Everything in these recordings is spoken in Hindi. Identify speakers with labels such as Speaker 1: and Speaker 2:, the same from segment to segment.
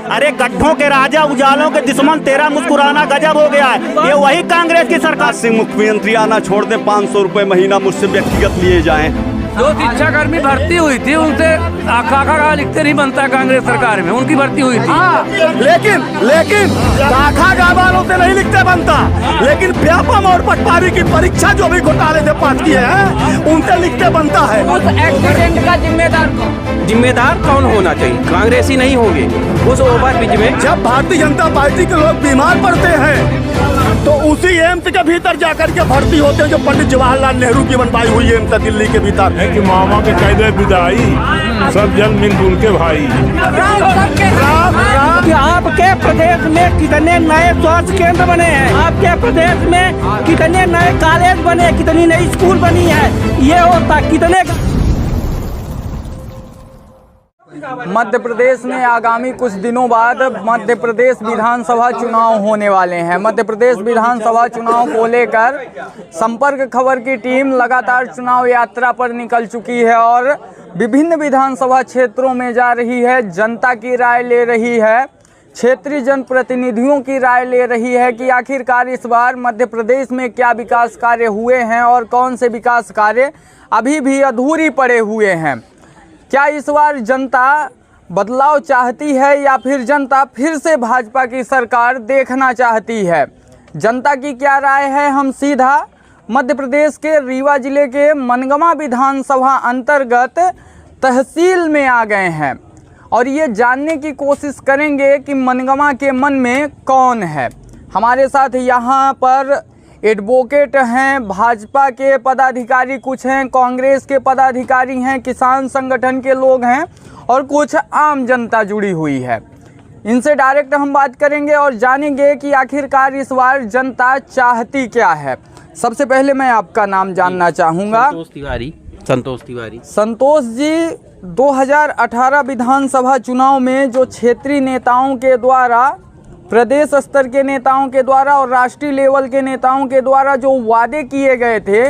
Speaker 1: अरे गड्ढों के राजा उजालों के दुश्मन तेरा मुस्कुराना गजब हो गया है। ये वही कांग्रेस की सरकार
Speaker 2: से मुख्यमंत्री आना छोड़ दे, 500 रुपए महीना मुझसे व्यक्तिगत लिए जाएं।
Speaker 3: जो शिक्षा कर्मी भर्ती हुई थी उनसे खाका लिखते नहीं बनता कांग्रेस सरकार में, उनकी भर्ती हुई थी।
Speaker 2: लेकिन खाका वालों से नहीं लिखते बनता, लेकिन व्यापम और पटवारी की परीक्षा जो भी घोटाले से पास किए हैं उनसे लिखते बनता है।
Speaker 3: उस एक्सीडेंट का जिम्मेदार कौन होना चाहिए? कांग्रेसी नहीं होंगे उस ओवरब्रिज में।
Speaker 2: जब भारतीय जनता पार्टी के लोग बीमार पड़ते हैं तो उसी एम्स के भीतर जाकर के भर्ती होते हैं, जो पंडित जवाहरलाल नेहरू की बनवाई हुई एम्स है दिल्ली के भीतर है।
Speaker 4: कि मामा के कैदे विदाई, सब जन मिलजुल के भाई।
Speaker 5: आपके प्रदेश में कितने नए स्वास्थ्य केंद्र बने हैं? आपके प्रदेश में कितने नए कॉलेज बने, कितनी नई स्कूल बनी है? ये होता कितने।
Speaker 6: मध्य प्रदेश में आगामी कुछ दिनों बाद मध्य प्रदेश विधानसभा चुनाव होने वाले हैं। मध्य प्रदेश विधानसभा चुनाव को लेकर संपर्क खबर की टीम लगातार चुनाव यात्रा पर निकल चुकी है और विभिन्न विधानसभा क्षेत्रों में जा रही है, जनता की राय ले रही है, क्षेत्रीय जनप्रतिनिधियों की राय ले रही है कि आखिरकार इस बार मध्य प्रदेश में क्या विकास कार्य हुए हैं और कौन से विकास कार्य अभी भी अधूरी पड़े हुए हैं। क्या इस बार जनता बदलाव चाहती है या फिर जनता फिर से भाजपा की सरकार देखना चाहती है? जनता की क्या राय है, हम सीधा मध्य प्रदेश के रीवा जिले के मनगमा विधानसभा अंतर्गत तहसील में आ गए हैं और ये जानने की कोशिश करेंगे कि मनगमा के मन में कौन है। हमारे साथ यहाँ पर एडवोकेट हैं, भाजपा के पदाधिकारी कुछ हैं, कांग्रेस के पदाधिकारी हैं, किसान संगठन के लोग हैं और कुछ आम जनता जुड़ी हुई है। इनसे डायरेक्ट हम बात करेंगे और जानेंगे कि आखिरकार इस बार जनता चाहती क्या है। सबसे पहले मैं आपका नाम जानना चाहूँगा।
Speaker 3: संतोष तिवारी।
Speaker 6: संतोष जी, 2018 विधानसभा चुनाव में जो क्षेत्रीय नेताओं के द्वारा, प्रदेश स्तर के नेताओं के द्वारा और राष्ट्रीय लेवल के नेताओं के द्वारा जो वादे किए गए थे,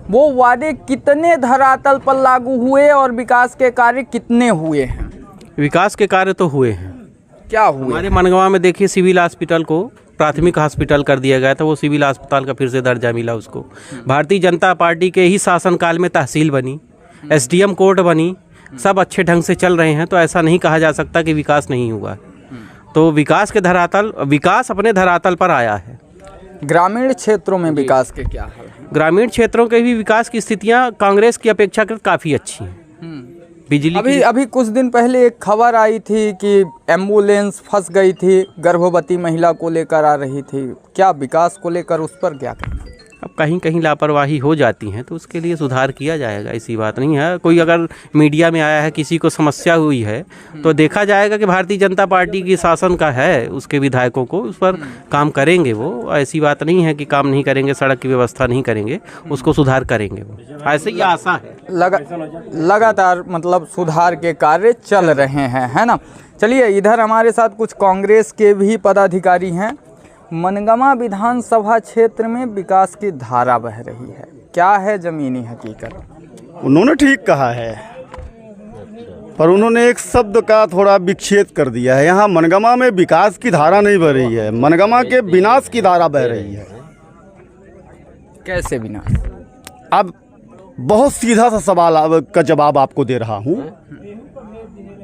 Speaker 6: वो वादे कितने धरातल पर लागू हुए और विकास के कार्य कितने हुए हैं?
Speaker 7: विकास के कार्य तो हुए हैं।
Speaker 6: क्या हुए?
Speaker 7: हमारे मनगवा में देखिए, सिविल हॉस्पिटल को प्राथमिक हॉस्पिटल कर दिया गया था, वो सिविल अस्पताल का फिर से दर्जा मिला उसको। भारतीय जनता पार्टी के ही शासनकाल में तहसील बनी, एसडीएम कोर्ट बनी, सब अच्छे ढंग से चल रहे हैं, तो ऐसा नहीं कहा जा सकता कि विकास नहीं हुआ। तो विकास के धरातल, विकास अपने धरातल पर आया है।
Speaker 6: ग्रामीण क्षेत्रों में विकास के क्या हाल है?
Speaker 7: ग्रामीण क्षेत्रों के भी विकास की स्थितियां कांग्रेस की अपेक्षाकृत काफ़ी अच्छी हैं। बिजली
Speaker 6: अभी कुछ दिन पहले एक खबर आई थी कि एम्बुलेंस फंस गई थी, गर्भवती महिला को लेकर आ रही थी। क्या विकास को लेकर उस पर क्या कहना?
Speaker 7: अब कहीं कहीं लापरवाही हो जाती है तो उसके लिए सुधार किया जाएगा, ऐसी बात नहीं है। कोई अगर मीडिया में आया है, किसी को समस्या हुई है तो देखा जाएगा कि भारतीय जनता पार्टी की शासन का है, उसके विधायकों को उस पर काम करेंगे। वो ऐसी बात नहीं है कि काम नहीं करेंगे, सड़क की व्यवस्था नहीं करेंगे, उसको सुधार करेंगे वो, ऐसे ही आशा है।
Speaker 6: लगातार मतलब सुधार के कार्य चल रहे हैं, है ना। चलिए, इधर हमारे साथ कुछ कांग्रेस के भी पदाधिकारी हैं। मनगमा विधानसभा क्षेत्र में विकास की धारा बह रही है, क्या है जमीनी हकीकत?
Speaker 2: उन्होंने ठीक कहा है, पर उन्होंने एक शब्द का थोड़ा विक्षेप कर दिया है। यहाँ मनगमा में विकास की धारा नहीं बह रही है, मनगमा के विनाश की धारा बह रही है।
Speaker 6: कैसे विनाश?
Speaker 2: अब बहुत सीधा सा सवाल का जवाब आपको दे रहा हूँ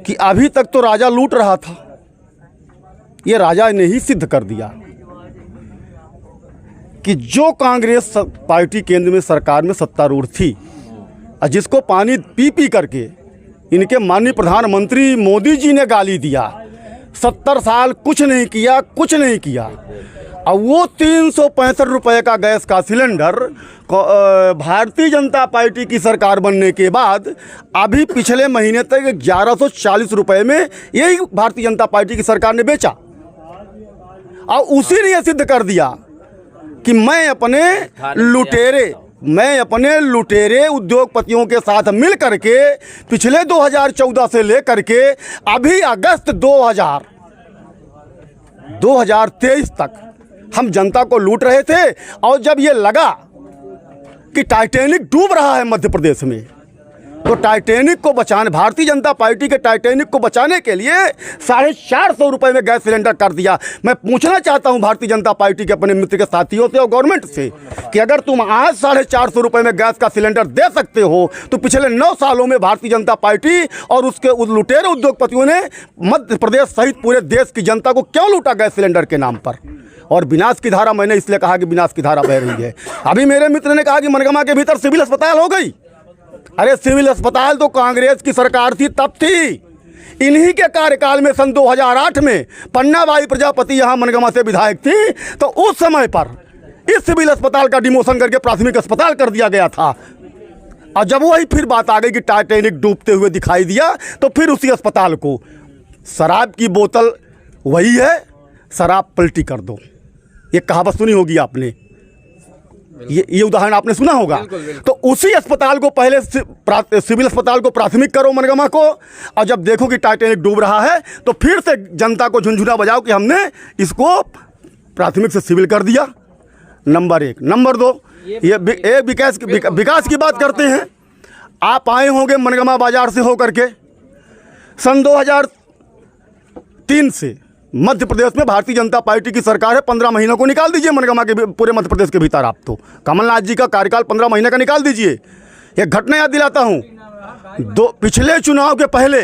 Speaker 2: कि अभी तक तो राजा लूट रहा था, ये राजा ने ही सिद्ध कर दिया कि जो कांग्रेस पार्टी केंद्र में सरकार में सत्तारूढ़ थी और जिसको पानी पी पी करके इनके माननीय प्रधानमंत्री मोदी जी ने गाली दिया, 70 साल कुछ नहीं किया, और वो 365 रुपये का गैस का सिलेंडर भारतीय जनता पार्टी की सरकार बनने के बाद अभी पिछले महीने तक 1140 रुपये में यही भारतीय जनता पार्टी की सरकार ने बेचा, और उसी ने यह सिद्ध कर दिया कि मैं अपने लुटेरे उद्योगपतियों के साथ मिल करके पिछले 2014 से लेकर के अभी अगस्त 2023 तक हम जनता को लूट रहे थे। और जब ये लगा कि टाइटैनिक डूब रहा है मध्य प्रदेश में, तो टाइटैनिक को बचाने, भारतीय जनता पार्टी के टाइटैनिक को बचाने के लिए 450 रुपये में गैस सिलेंडर कर दिया। मैं पूछना चाहता हूं भारतीय जनता पार्टी के अपने मित्र के साथियों से और गवर्नमेंट से कि अगर तुम आज 450 रुपये में गैस का सिलेंडर दे सकते हो तो पिछले 9 सालों में भारतीय जनता पार्टी और उसके लुटेरे उद्योगपतियों ने मध्य प्रदेश सहित पूरे देश की जनता को क्यों लूटा गैस सिलेंडर के नाम पर। और विनाश की धारा, मैंने इसलिए कहा कि विनाश की धारा बह रही है। अभी मेरे मित्र ने कहा कि मनगमा के भीतर सिविल अस्पताल हो गई। अरे सिविल अस्पताल तो कांग्रेस की सरकार थी तब थी। इन्हीं के कार्यकाल में सन 2008 में पन्नाबाई प्रजापति यहाँ मनगमा से विधायक थी, तो उस समय पर इस सिविल अस्पताल का डिमोशन करके प्राथमिक अस्पताल कर दिया गया था। और जब वही फिर बात आ गई कि टाइटैनिक डूबते हुए दिखाई दिया, तो फिर उसी अस्पताल को शराब की बोतल वही है, शराब पलटी कर दो। ये कहावत सुनी होगी आपने, ये उदाहरण आपने सुना होगा। तो उसी अस्पताल को पहले सिविल अस्पताल को प्राथमिक करो मनगमा को, और जब देखो कि टाइटैनिक डूब रहा है तो फिर से जनता को झुंझुना बजाओ कि हमने इसको प्राथमिक से सिविल कर दिया। नंबर 1। नंबर 2, ये विकास की बात करते हैं। आप आए होंगे मनगमा बाजार से होकर के। सन 2003 से मध्य प्रदेश में भारतीय जनता पार्टी की सरकार है। 15 महीनों को निकाल दीजिए मनगमा के पूरे मध्य प्रदेश के भीतर। आप तो कमलनाथ जी का कार्यकाल 15 महीने का निकाल दीजिए। एक घटना याद दिलाता हूँ, पिछले चुनाव के पहले,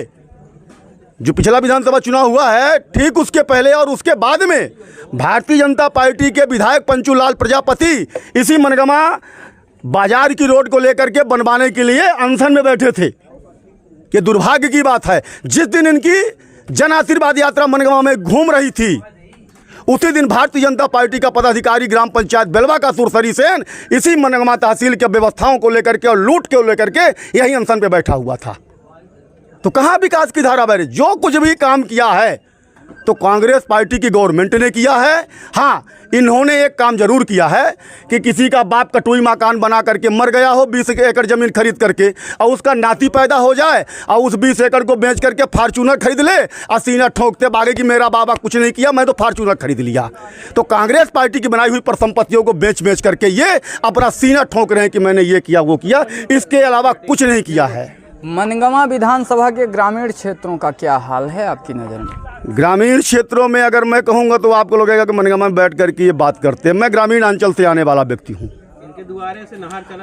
Speaker 2: जो पिछला विधानसभा चुनाव हुआ है ठीक उसके पहले और उसके बाद में भारतीय जनता पार्टी के विधायक पंचूलाल प्रजापति इसी मनगमा बाजार की रोड को लेकर के बनवाने के लिए अनशन में बैठे थे। ये दुर्भाग्य की बात है, जिस दिन इनकी जन आशीर्वाद यात्रा मनगमा में घूम रही थी, उसी दिन भारतीय जनता पार्टी का पदाधिकारी ग्राम पंचायत बेलवा का सुरसरी सेन इसी मनगमा तहसील के व्यवस्थाओं को लेकर के और लूट को लेकर के यही अनशन पे बैठा हुआ था। तो कहाँ विकास की धारा बह रही? जो कुछ भी काम किया है तो कांग्रेस पार्टी की गवर्नमेंट ने किया है। हाँ, इन्होंने एक काम जरूर किया है कि किसी का बाप कटोई मकान बना करके मर गया हो 20 एकड़ ज़मीन खरीद करके, और उसका नाती पैदा हो जाए और उस 20 एकड़ को बेच करके फार्चूनर खरीद ले और सीना ठोंकते भागे कि मेरा बाबा कुछ नहीं किया, मैं तो फार्चूनर खरीद लिया। तो कांग्रेस पार्टी की बनाई हुई परिसंपत्तियों को बेच करके ये अपना सीना ठोंक रहे हैं कि मैंने ये किया वो किया, इसके अलावा कुछ नहीं किया है।
Speaker 6: मनगमा विधानसभा के ग्रामीण क्षेत्रों का क्या हाल है आपकी नज़र में?
Speaker 2: ग्रामीण क्षेत्रों में अगर मैं कहूँगा तो आपको लगेगा कि मनगमा में बैठ करके ये बात करते हैं। मैं ग्रामीण अंचल से आने वाला व्यक्ति हूँ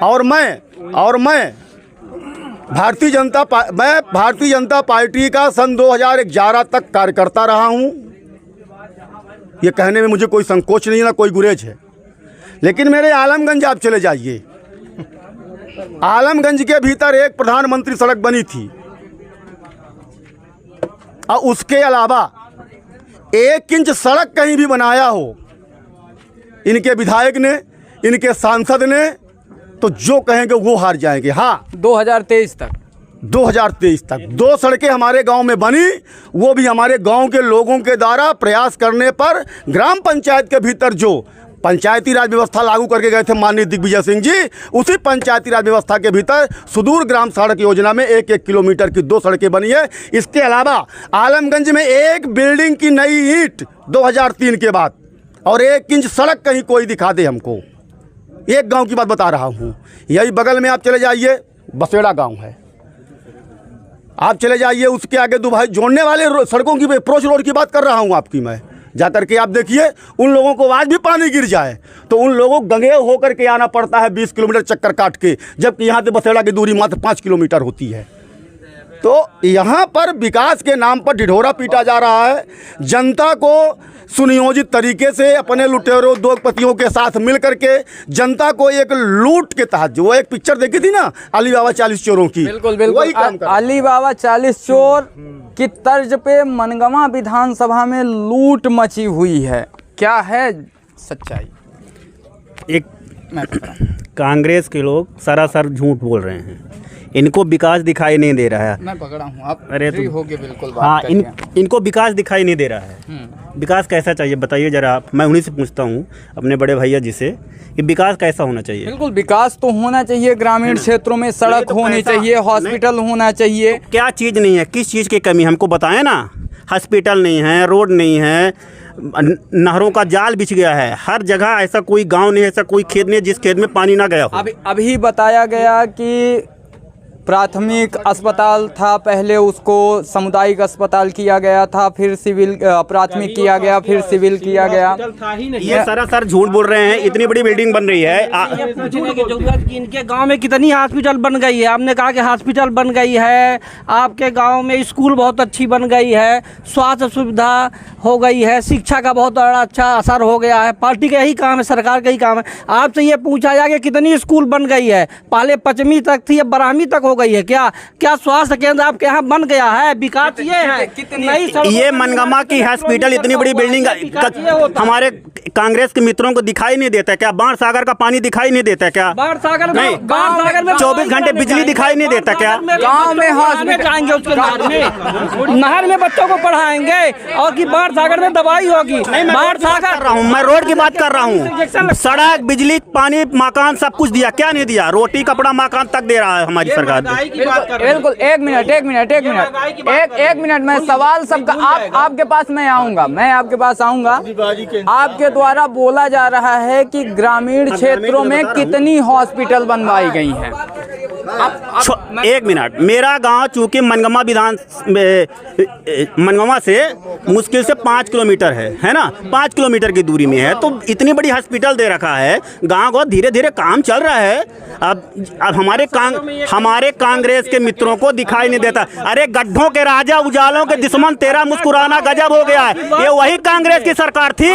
Speaker 2: और मैं भारतीय जनता पार्टी का सन 2011 तक कार्यकर्ता रहा हूँ। ये कहने में मुझे कोई संकोच नहीं, ना कोई गुरेज है। लेकिन मेरे आलमगंज आप चले जाइए, आलमगंज के भीतर एक प्रधानमंत्री सड़क बनी थी और उसके अलावा 1 इंच सड़क कहीं भी बनाया हो इनके विधायक ने, इनके सांसद ने, तो जो कहेंगे वो हार जाएंगे। हाँ,
Speaker 6: 2023 तक 2 सड़कें हमारे गांव में बनी, वो भी हमारे गांव के लोगों के द्वारा प्रयास करने पर। ग्राम पंचायत के भीतर जो पंचायती राज व्यवस्था लागू करके गए थे माननीय दिग्विजय सिंह जी, उसी पंचायती राज व्यवस्था के भीतर सुदूर ग्राम सड़क योजना में 1-1 किलोमीटर की 2 सड़कें बनी है। इसके अलावा आलमगंज में एक बिल्डिंग की नई ईंट 2003 के बाद, और 1 इंच सड़क कहीं कोई दिखा दे हमको। एक गांव की बात बता रहा हूँ, यही बगल में आप चले जाइए, बसेड़ा गाँव है, आप चले जाइए, उसके आगे दुभाई जोड़ने वाले सड़कों की, अप्रोच रोड की बात कर रहा हूँ आपकी मैं। जाकर के आप देखिए, उन लोगों को आज भी पानी गिर जाए तो उन लोगों को गंगे होकर के आना पड़ता है 20 किलोमीटर चक्कर काट के, जबकि यहाँ से बसेड़ा की दूरी मात्र 5 किलोमीटर होती है। तो यहाँ पर विकास के नाम पर ढिढोरा पीटा जा रहा है। जनता को सुनियोजित तरीके से अपने लुटेरों उद्योगपतियों के साथ मिल करके जनता को एक लूट के तहत, जो एक पिक्चर देखी थी ना अली बाबा 40 चोरों की, बिल्कुल अली बाबा 40 चोर की तर्ज पे मनगमा विधानसभा में लूट मची हुई है। क्या है सच्चाई?
Speaker 1: एक कांग्रेस के लोग सरासर झूठ बोल रहे हैं, इनको विकास दिखाई नहीं दे रहा है।
Speaker 6: मैं पकड़ा हूँ, आप
Speaker 1: अरे
Speaker 6: फ्री होके बिल्कुल बात
Speaker 1: हाँ,
Speaker 6: करिए।
Speaker 1: इनको विकास दिखाई नहीं दे रहा है। विकास कैसा चाहिए बताइए जरा आप। मैं उन्हीं से पूछता हूँ, अपने बड़े भैया जी से, कि विकास कैसा होना चाहिए।
Speaker 6: बिल्कुल विकास तो होना चाहिए, ग्रामीण क्षेत्रों में सड़क होनी चाहिए, हॉस्पिटल होना चाहिए।
Speaker 1: क्या चीज़ नहीं है, किस चीज़ की कमी हमको बताएं ना। हॉस्पिटल नहीं है, रोड नहीं है, नहरों का जाल बिछ गया है हर जगह। ऐसा कोई गांव नहीं, ऐसा कोई खेत नहीं जिस खेत में पानी ना गया हो।
Speaker 6: अभी बताया गया कि प्राथमिक अस्पताल था, पहले उसको सामुदायिक अस्पताल किया गया था, फिर सिविल प्राथमिक किया गया, फिर सिविल किया गया।
Speaker 1: ये सरासर झूठ बोल रहे हैं। इतनी बड़ी बिल्डिंग बन रही है।
Speaker 5: ये पूछने की जरूरत कि इनके गांव में कितनी हॉस्पिटल बन गई है। आपने कहा कि हॉस्पिटल बन गई है, आपके गांव में स्कूल बहुत अच्छी बन गई है, स्वास्थ्य सुविधा हो गई है, शिक्षा का बहुत बड़ा अच्छा असर हो गया है। पार्टी का यही काम है, सरकार का ही काम है। आपसे ये पूछा जाए कि कितनी स्कूल बन गई है। पहले 5वीं तक थी, अब 12वीं तक हो गई है। क्या स्वास्थ्य केंद्र आपके यहाँ बन गया है? विकास ये है,
Speaker 1: ये मनगमा की हॉस्पिटल इतनी बड़ी बिल्डिंग हमारे कांग्रेस के मित्रों को दिखाई नहीं देता क्या? बाढ़ सागर का पानी दिखाई नहीं देता क्या?
Speaker 5: बाढ़ सागर में
Speaker 1: 24 घंटे बिजली दिखाई नहीं देता क्या?
Speaker 5: गांव में हॉस्पिटल जाएंगे, उसके नहर में बच्चों को पढ़ाएंगे, और कि बाढ़ सागर में दवाई होगी। बाढ़ सागर
Speaker 1: मैं रोड की बात कर रहा हूँ। सड़क, बिजली, पानी, मकान सब कुछ दिया, क्या नहीं दिया? रोटी, कपड़ा, मकान तक दे रहा है हमारी सरकार।
Speaker 6: बिल्कुल। एक मिनट मैं सवाल सबका आपके पास मैं आपके पास आऊंगा। आपके द्वारा बोला जा रहा है कि ग्रामीण क्षेत्रों में कितनी हॉस्पिटल बनवाई गई हैं?
Speaker 1: एक मिनट, मेरा गांव चूंकि मनगमा से मुश्किल से 5 किलोमीटर है ना, 5 किलोमीटर की दूरी में है, तो इतनी बड़ी हॉस्पिटल दे रखा है। गांव को धीरे धीरे काम चल रहा है। अब हमारे कांग्रेस के मित्रों को दिखाई नहीं देता। अरे गड्ढों के राजा, उजालों के दुश्मन, तेरा मुस्कुराना गजब हो गया है। ये वही कांग्रेस की सरकार थी,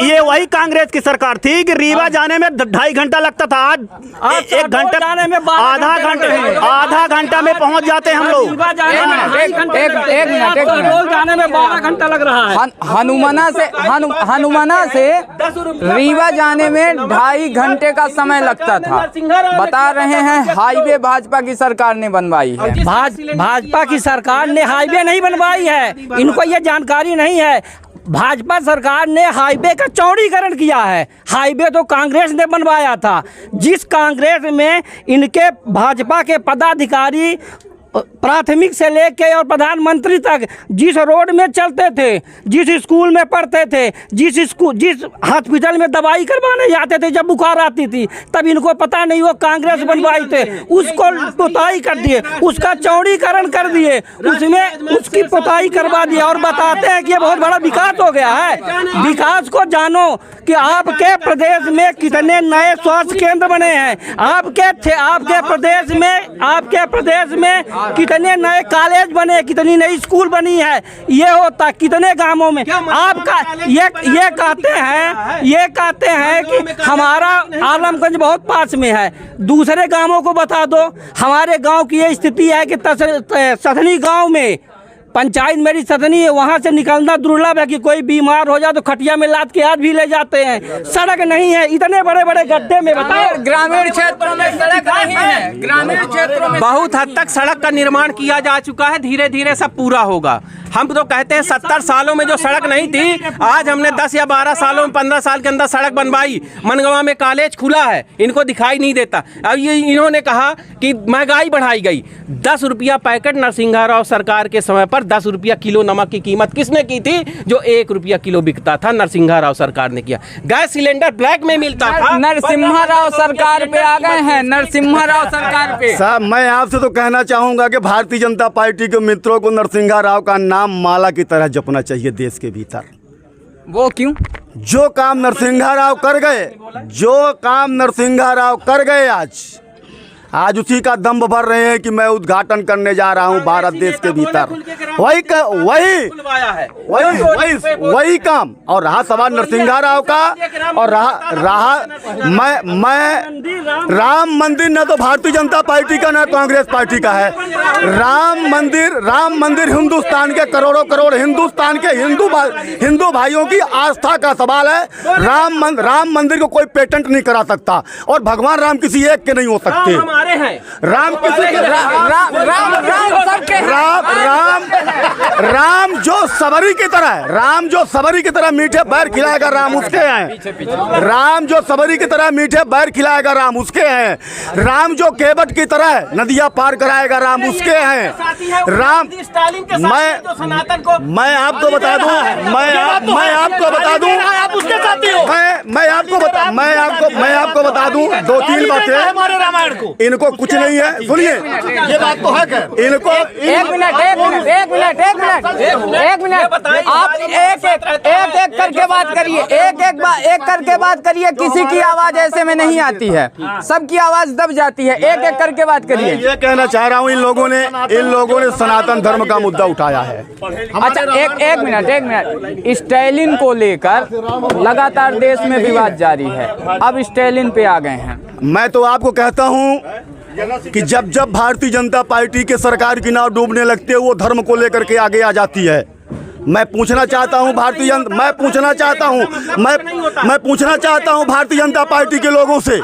Speaker 1: ये वही कांग्रेस की सरकार थी कि रीवा जाने में 2.5 घंटा लगता था, आज 1 घंटा जाने में आधा घंटा में पहुंच जाते हैं हम लोग।
Speaker 5: रोज जाने में 12 घंटा लग रहा है।
Speaker 6: हनुमाना से रीवा जाने में 2.5 घंटे का समय लगता था। बता रहे हैं हाईवे भाजपा की सरकार ने बनवाई है।
Speaker 5: भाजपा की सरकार ने हाईवे नहीं बनवाई है, इनको ये जानकारी नहीं है। भाजपा सरकार ने हाईवे का चौड़ीकरण किया है। हाईवे तो कांग्रेस ने बनवाया था। जिस कांग्रेस में इनके भाजपा के पदाधिकारी प्राथमिक से लेके और प्रधानमंत्री तक जिस रोड में चलते थे, जिस स्कूल में पढ़ते थे, जिस हॉस्पिटल में दवाई करवाने जाते थे जब बुखार आती थी, तब इनको पता नहीं वो कांग्रेस बनवाई थे, उसको पुताई कर दिए, उसका चौड़ीकरण कर दिए, उसमें उसकी पुताई करवा दिया और बताते हैं कि ये बहुत बड़ा विकास हो गया है। विकास को जानो कि आपके प्रदेश में कितने नए स्वास्थ्य केंद्र बने हैं, आपके प्रदेश में कितने नए कॉलेज बने, कितनी नई स्कूल बनी है। ये होता कितने गांवों में आपका ये कहते हैं कि हमारा आलमगंज बहुत पास में है। दूसरे गांवों को बता दो। हमारे गांव की ये स्थिति है कि सथनी गांव में पंचायत मेरी सदनी है, वहाँ से निकलना दुर्लभ है कि कोई बीमार हो जाए तो खटिया में लाद के आज भी ले जाते हैं। सड़क नहीं है, इतने बड़े बड़े गड्ढे में। बताओ,
Speaker 6: ग्रामीण क्षेत्रों में सड़क नहीं है। ग्रामीण क्षेत्रों में
Speaker 7: बहुत हद तक सड़क का निर्माण किया जा चुका है, धीरे धीरे सब पूरा होगा। हम तो कहते हैं 70 सालों में जो सड़क नहीं थी, आज हमने 10 या 12 सालों में 15 साल के अंदर सड़क बनवाई। मनगवा में कॉलेज खुला है, इनको दिखाई नहीं देता। अब ये इन्होंने कहा कि महंगाई बढ़ाई गई। 10 रुपया पैकेट नरसिंहा राव सरकार के समय पर 10 रुपया किलो नमक की कीमत किसने की थी? जो 1 रुपया किलो बिकता था, नरसिंहा राव सरकार ने किया। गैस सिलेंडर ब्लैक में मिलता था।
Speaker 6: नरसिंहा राव सरकार पे आ गए हैं, नरसिंहा राव सरकार पे।
Speaker 2: साहब, मैं आपसे तो कहना चाहूंगा कि भारतीय जनता पार्टी के मित्रों को नरसिंहा राव का नाम माला की तरह जपना चाहिए देश के भीतर।
Speaker 6: वो क्यों?
Speaker 2: जो काम नरसिंहा राव कर गए, आज उसी का दम्भ भर रहे हैं कि मैं उद्घाटन करने जा रहा हूं भारत देश के भीतर। वही काम। और रहा सवाल नरसिंहा राव का, और मैं राम मंदिर न तो भारतीय जनता पार्टी का न कांग्रेस पार्टी का है। राम मंदिर हिंदुस्तान के करोड़ों हिंदुस्तान के हिंदू भाइयों की आस्था का सवाल है। राम मंदिर को कोई पेटेंट नहीं करा सकता, और भगवान राम किसी एक के नहीं हो सकते। राम जो सबरी की तरह है, राम जो सबरी की तरह मीठे पैर खिलाएगा, राम उसके हैं। राम जो सबरी की तरह मीठे पैर खिलाएगा, राम उसके हैं। राम जो केवट की तरह नदियां पार कराएगा, राम उसके हैं। राम मैं आपको बता दूं, मैं आपको बता दूं,
Speaker 1: आप उसके साथी हो।
Speaker 2: मैं आपको बता दूं 2-3 बातें।
Speaker 1: हमारे रामायण को
Speaker 2: इनको कुछ नहीं है, सुनिए,
Speaker 1: ये बात तो है।
Speaker 2: इनको
Speaker 6: एक मिनट आप एक करके बात करिए, एक करके बात करिए। किसी की आवाज ऐसे में नहीं आती है, सबकी आवाज दब जाती है। एक करके बात करिए।
Speaker 2: ये कहना चाह रहा हूँ, इन लोगों ने सनातन धर्म का मुद्दा उठाया है।
Speaker 6: अच्छा एक मिनट स्टालिन को लेकर लगातार देश में विवाद जारी है, अब स्टालिन पे आ गए हैं।
Speaker 2: मैं तो आपको कहता हूँ कि जब भारतीय जनता पार्टी के सरकार की नाव डूबने लगती है, वो धर्म को लेकर के आगे आ जाती है। मैं पूछना चाहता हूं मैं पूछना चाहता हूं भारतीय जनता पार्टी के लोगों से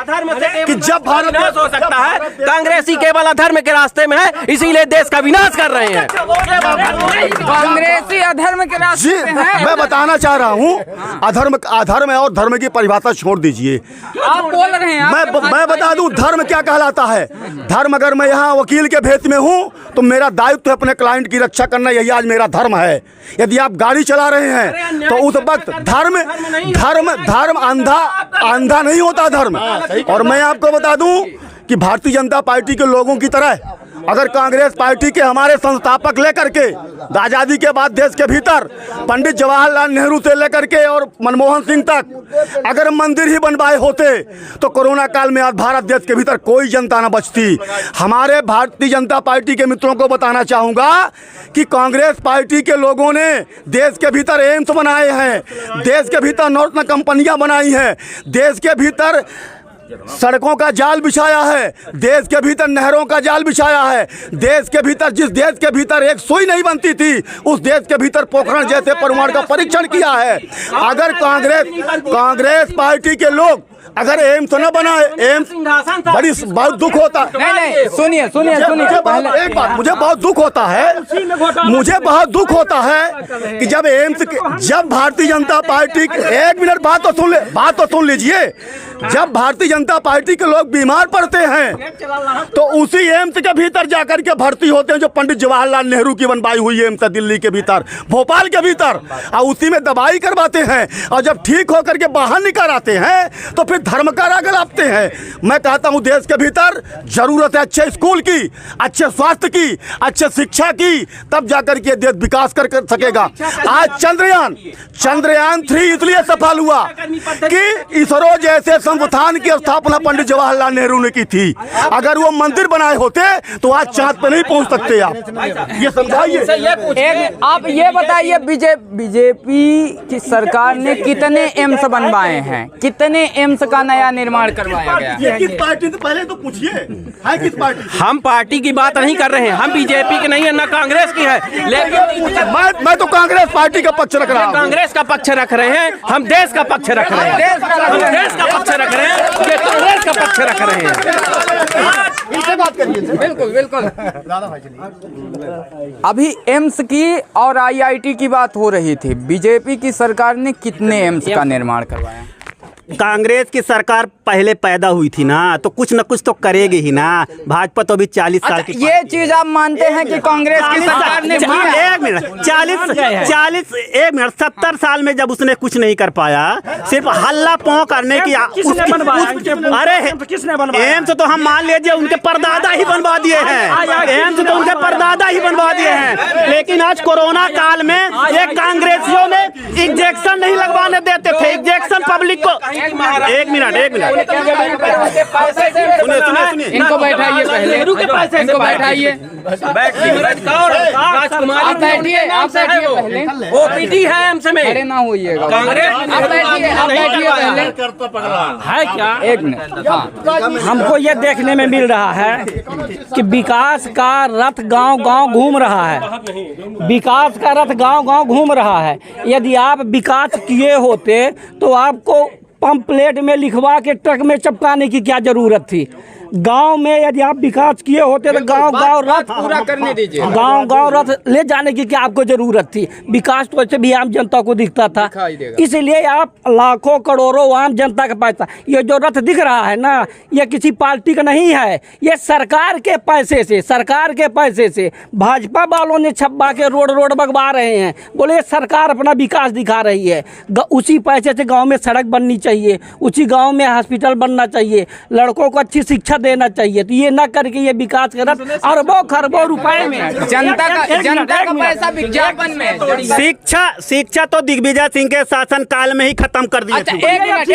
Speaker 2: कि जब भारत
Speaker 7: हो सकता है कांग्रेसी केवल अधर्म के रास्ते में है, इसीलिए देश का विनाश कर रहे हैं।
Speaker 6: कांग्रेसी अधर्म के रास्ते में है।
Speaker 2: मैं बताना चाह रहा हूं, अधर्म और धर्म की परिभाषा छोड़ दीजिए।
Speaker 6: आप बोल रहे हैं,
Speaker 2: मैं बता दूं धर्म क्या कहलाता है। धर्म, अगर मैं यहाँ वकील के भेष में हूँ तो मेरा दायित्व है अपने क्लाइंट की रक्षा करना, यही आज मेरा धर्म है। यदि आप गाड़ी चला रहे हैं तो उस वक्त धर्म अंधा नहीं होता धर्म। और मैं आपको बता दूं कि भारतीय जनता पार्टी के लोगों की तरह अगर कांग्रेस पार्टी के हमारे संस्थापक लेकर के आजादी के बाद देश के भीतर पंडित जवाहरलाल नेहरू से लेकर के और मनमोहन सिंह तक अगर मंदिर ही बनवाए होते तो कोरोना काल में आज भारत देश के भीतर कोई जनता न बचती। हमारे भारतीय जनता पार्टी के मित्रों को बताना चाहूँगा कि कांग्रेस पार्टी के लोगों ने देश के भीतर एम्स बनाए हैं, देश के भीतर नॉर्थन कंपनियां बनाई हैं, देश के भीतर सड़कों का जाल बिछाया है, देश के भीतर नहरों का जाल बिछाया है, जिस देश के भीतर एक सुई नहीं बनती थी उस देश के भीतर पोखरण जैसे परमाणु का परीक्षण किया है। अगर कांग्रेस पार्टी के लोग अगर एम्स न बनाए, एम्स बहुत दुख होता है।
Speaker 6: नहीं सुनिए
Speaker 2: एक बात, मुझे बहुत दुख होता है कि जब भारतीय जनता पार्टी, एक मिनट बात तो सुन लीजिए, जब भारतीय जनता पार्टी के लोग बीमार पड़ते हैं तो उसी एम्स के भीतर जाकर के भर्ती होते हैं जो पंडित जवाहरलाल नेहरू की बनवाई हुई एम्स है दिल्ली के भीतर, भोपाल के भीतर, और उसी में दवाई करवाते हैं। और जब ठीक होकर के बाहर निकल आते हैं तो फिर धर्म का राग लाते हैं। मैं कहता हूं देश के भीतर जरूरत है अच्छे स्कूल की, अच्छे स्वास्थ्य की, अच्छे शिक्षा की, तब जाकर के देश विकास कर सकेगा। आज चंद्रयान 3 इसलिए सफल हुआ कि इसरो जैसे संस्थान की स्थापना पंडित जवाहरलाल नेहरू ने की थी। अगर वो मंदिर बनाए होते तो आज चांद पर नहीं पहुंच सकते। आप ये समझाइए।
Speaker 6: आप ये बताइए बीजेपी की सरकार ने कितने एम्स बनवाए हैं, कितने एम्स का नया निर्माण करवाया गया है?
Speaker 2: किस पार्टी से पहले तो पूछिए, है किस पार्टी?
Speaker 7: हम पार्टी की बात नहीं कर रहे हैं, हम बीजेपी की नहीं है ना कांग्रेस की है, लेकिन
Speaker 2: मैं तो कांग्रेस पार्टी का पक्ष रख रहा हूं।
Speaker 7: कांग्रेस का पक्ष रख रहे हैं, हम देश का पक्ष रख रहे हैं, देश का पक्ष रख रहे हैं, ये कांग्रेस का पक्ष रख रहे हैं।
Speaker 6: बिल्कुल। अभी एम्स की और आईआईटी की बात हो रही थी, बीजेपी की सरकार ने कितने एम्स का निर्माण करवाया?
Speaker 1: कांग्रेस की सरकार पहले पैदा हुई थी ना, तो कुछ न कुछ तो करेगी ही ना। भाजपा तो अभी 40 साल की।
Speaker 6: ये चीज आप मानते हैं कि कांग्रेस की सरकार ने?
Speaker 1: एक मिनट, 70 साल में जब उसने कुछ नहीं कर पाया, सिर्फ हल्ला पौ करने की। अरे एम्स तो हम मान लीजिए उनके परदादा ही बनवा दिए हैं, एम्स तो उनके परदादा ही बनवा दिए हैं। लेकिन आज कोरोना काल में ये कांग्रेसियों ने इंजेक्शन नहीं लगवाने देते थे, इंजेक्शन पब्लिक को। एक मिनट सुनिए,
Speaker 6: इनको बैठाइए पहले, इनको बैठाइए, आप बैठिए पहले।
Speaker 7: ओपीडी है एम्स में,
Speaker 6: खड़े ना होइएगा,
Speaker 7: कांग्रेस
Speaker 6: आप बैठिए पहले।
Speaker 5: है क्या?
Speaker 6: एक मिनट, हाँ।
Speaker 5: हमको ये देखने में मिल रहा है कि विकास का रथ गांव-गांव घूम रहा है, विकास का रथ गांव-गांव घूम रहा है। यदि आप विकास किए होते तो आपको पंपलेट में लिखवा के ट्रक में चपकाने की क्या जरूरत थी? गांव में यदि आप विकास किए होते तो गांव रथ
Speaker 6: पूरा करने दीजिए।
Speaker 5: गांव रथ ले जाने की क्या आपको जरूरत थी? विकास तो वैसे भी आम जनता को दिखता था, इसलिए आप लाखों करोड़ों आम जनता का पैसा, ये जो रथ दिख रहा है ना, ये किसी पार्टी का नहीं है, ये सरकार के पैसे से भाजपा वालों ने छप्पा के रोड बगवा रहे हैं। बोले सरकार अपना विकास दिखा रही है, उसी पैसे से गांव में सड़क बननी चाहिए, उसी गांव में हॉस्पिटल बनना चाहिए, लड़कों को अच्छी शिक्षा देना चाहिए। तो ये ना करके ये विकास कर अरबों खरबों रुपए में
Speaker 6: जनता का पैसा विज्ञापन में।
Speaker 1: शिक्षा तो दिग्विजय सिंह के शासन काल में ही खत्म कर दिए थे।
Speaker 6: एक मिनट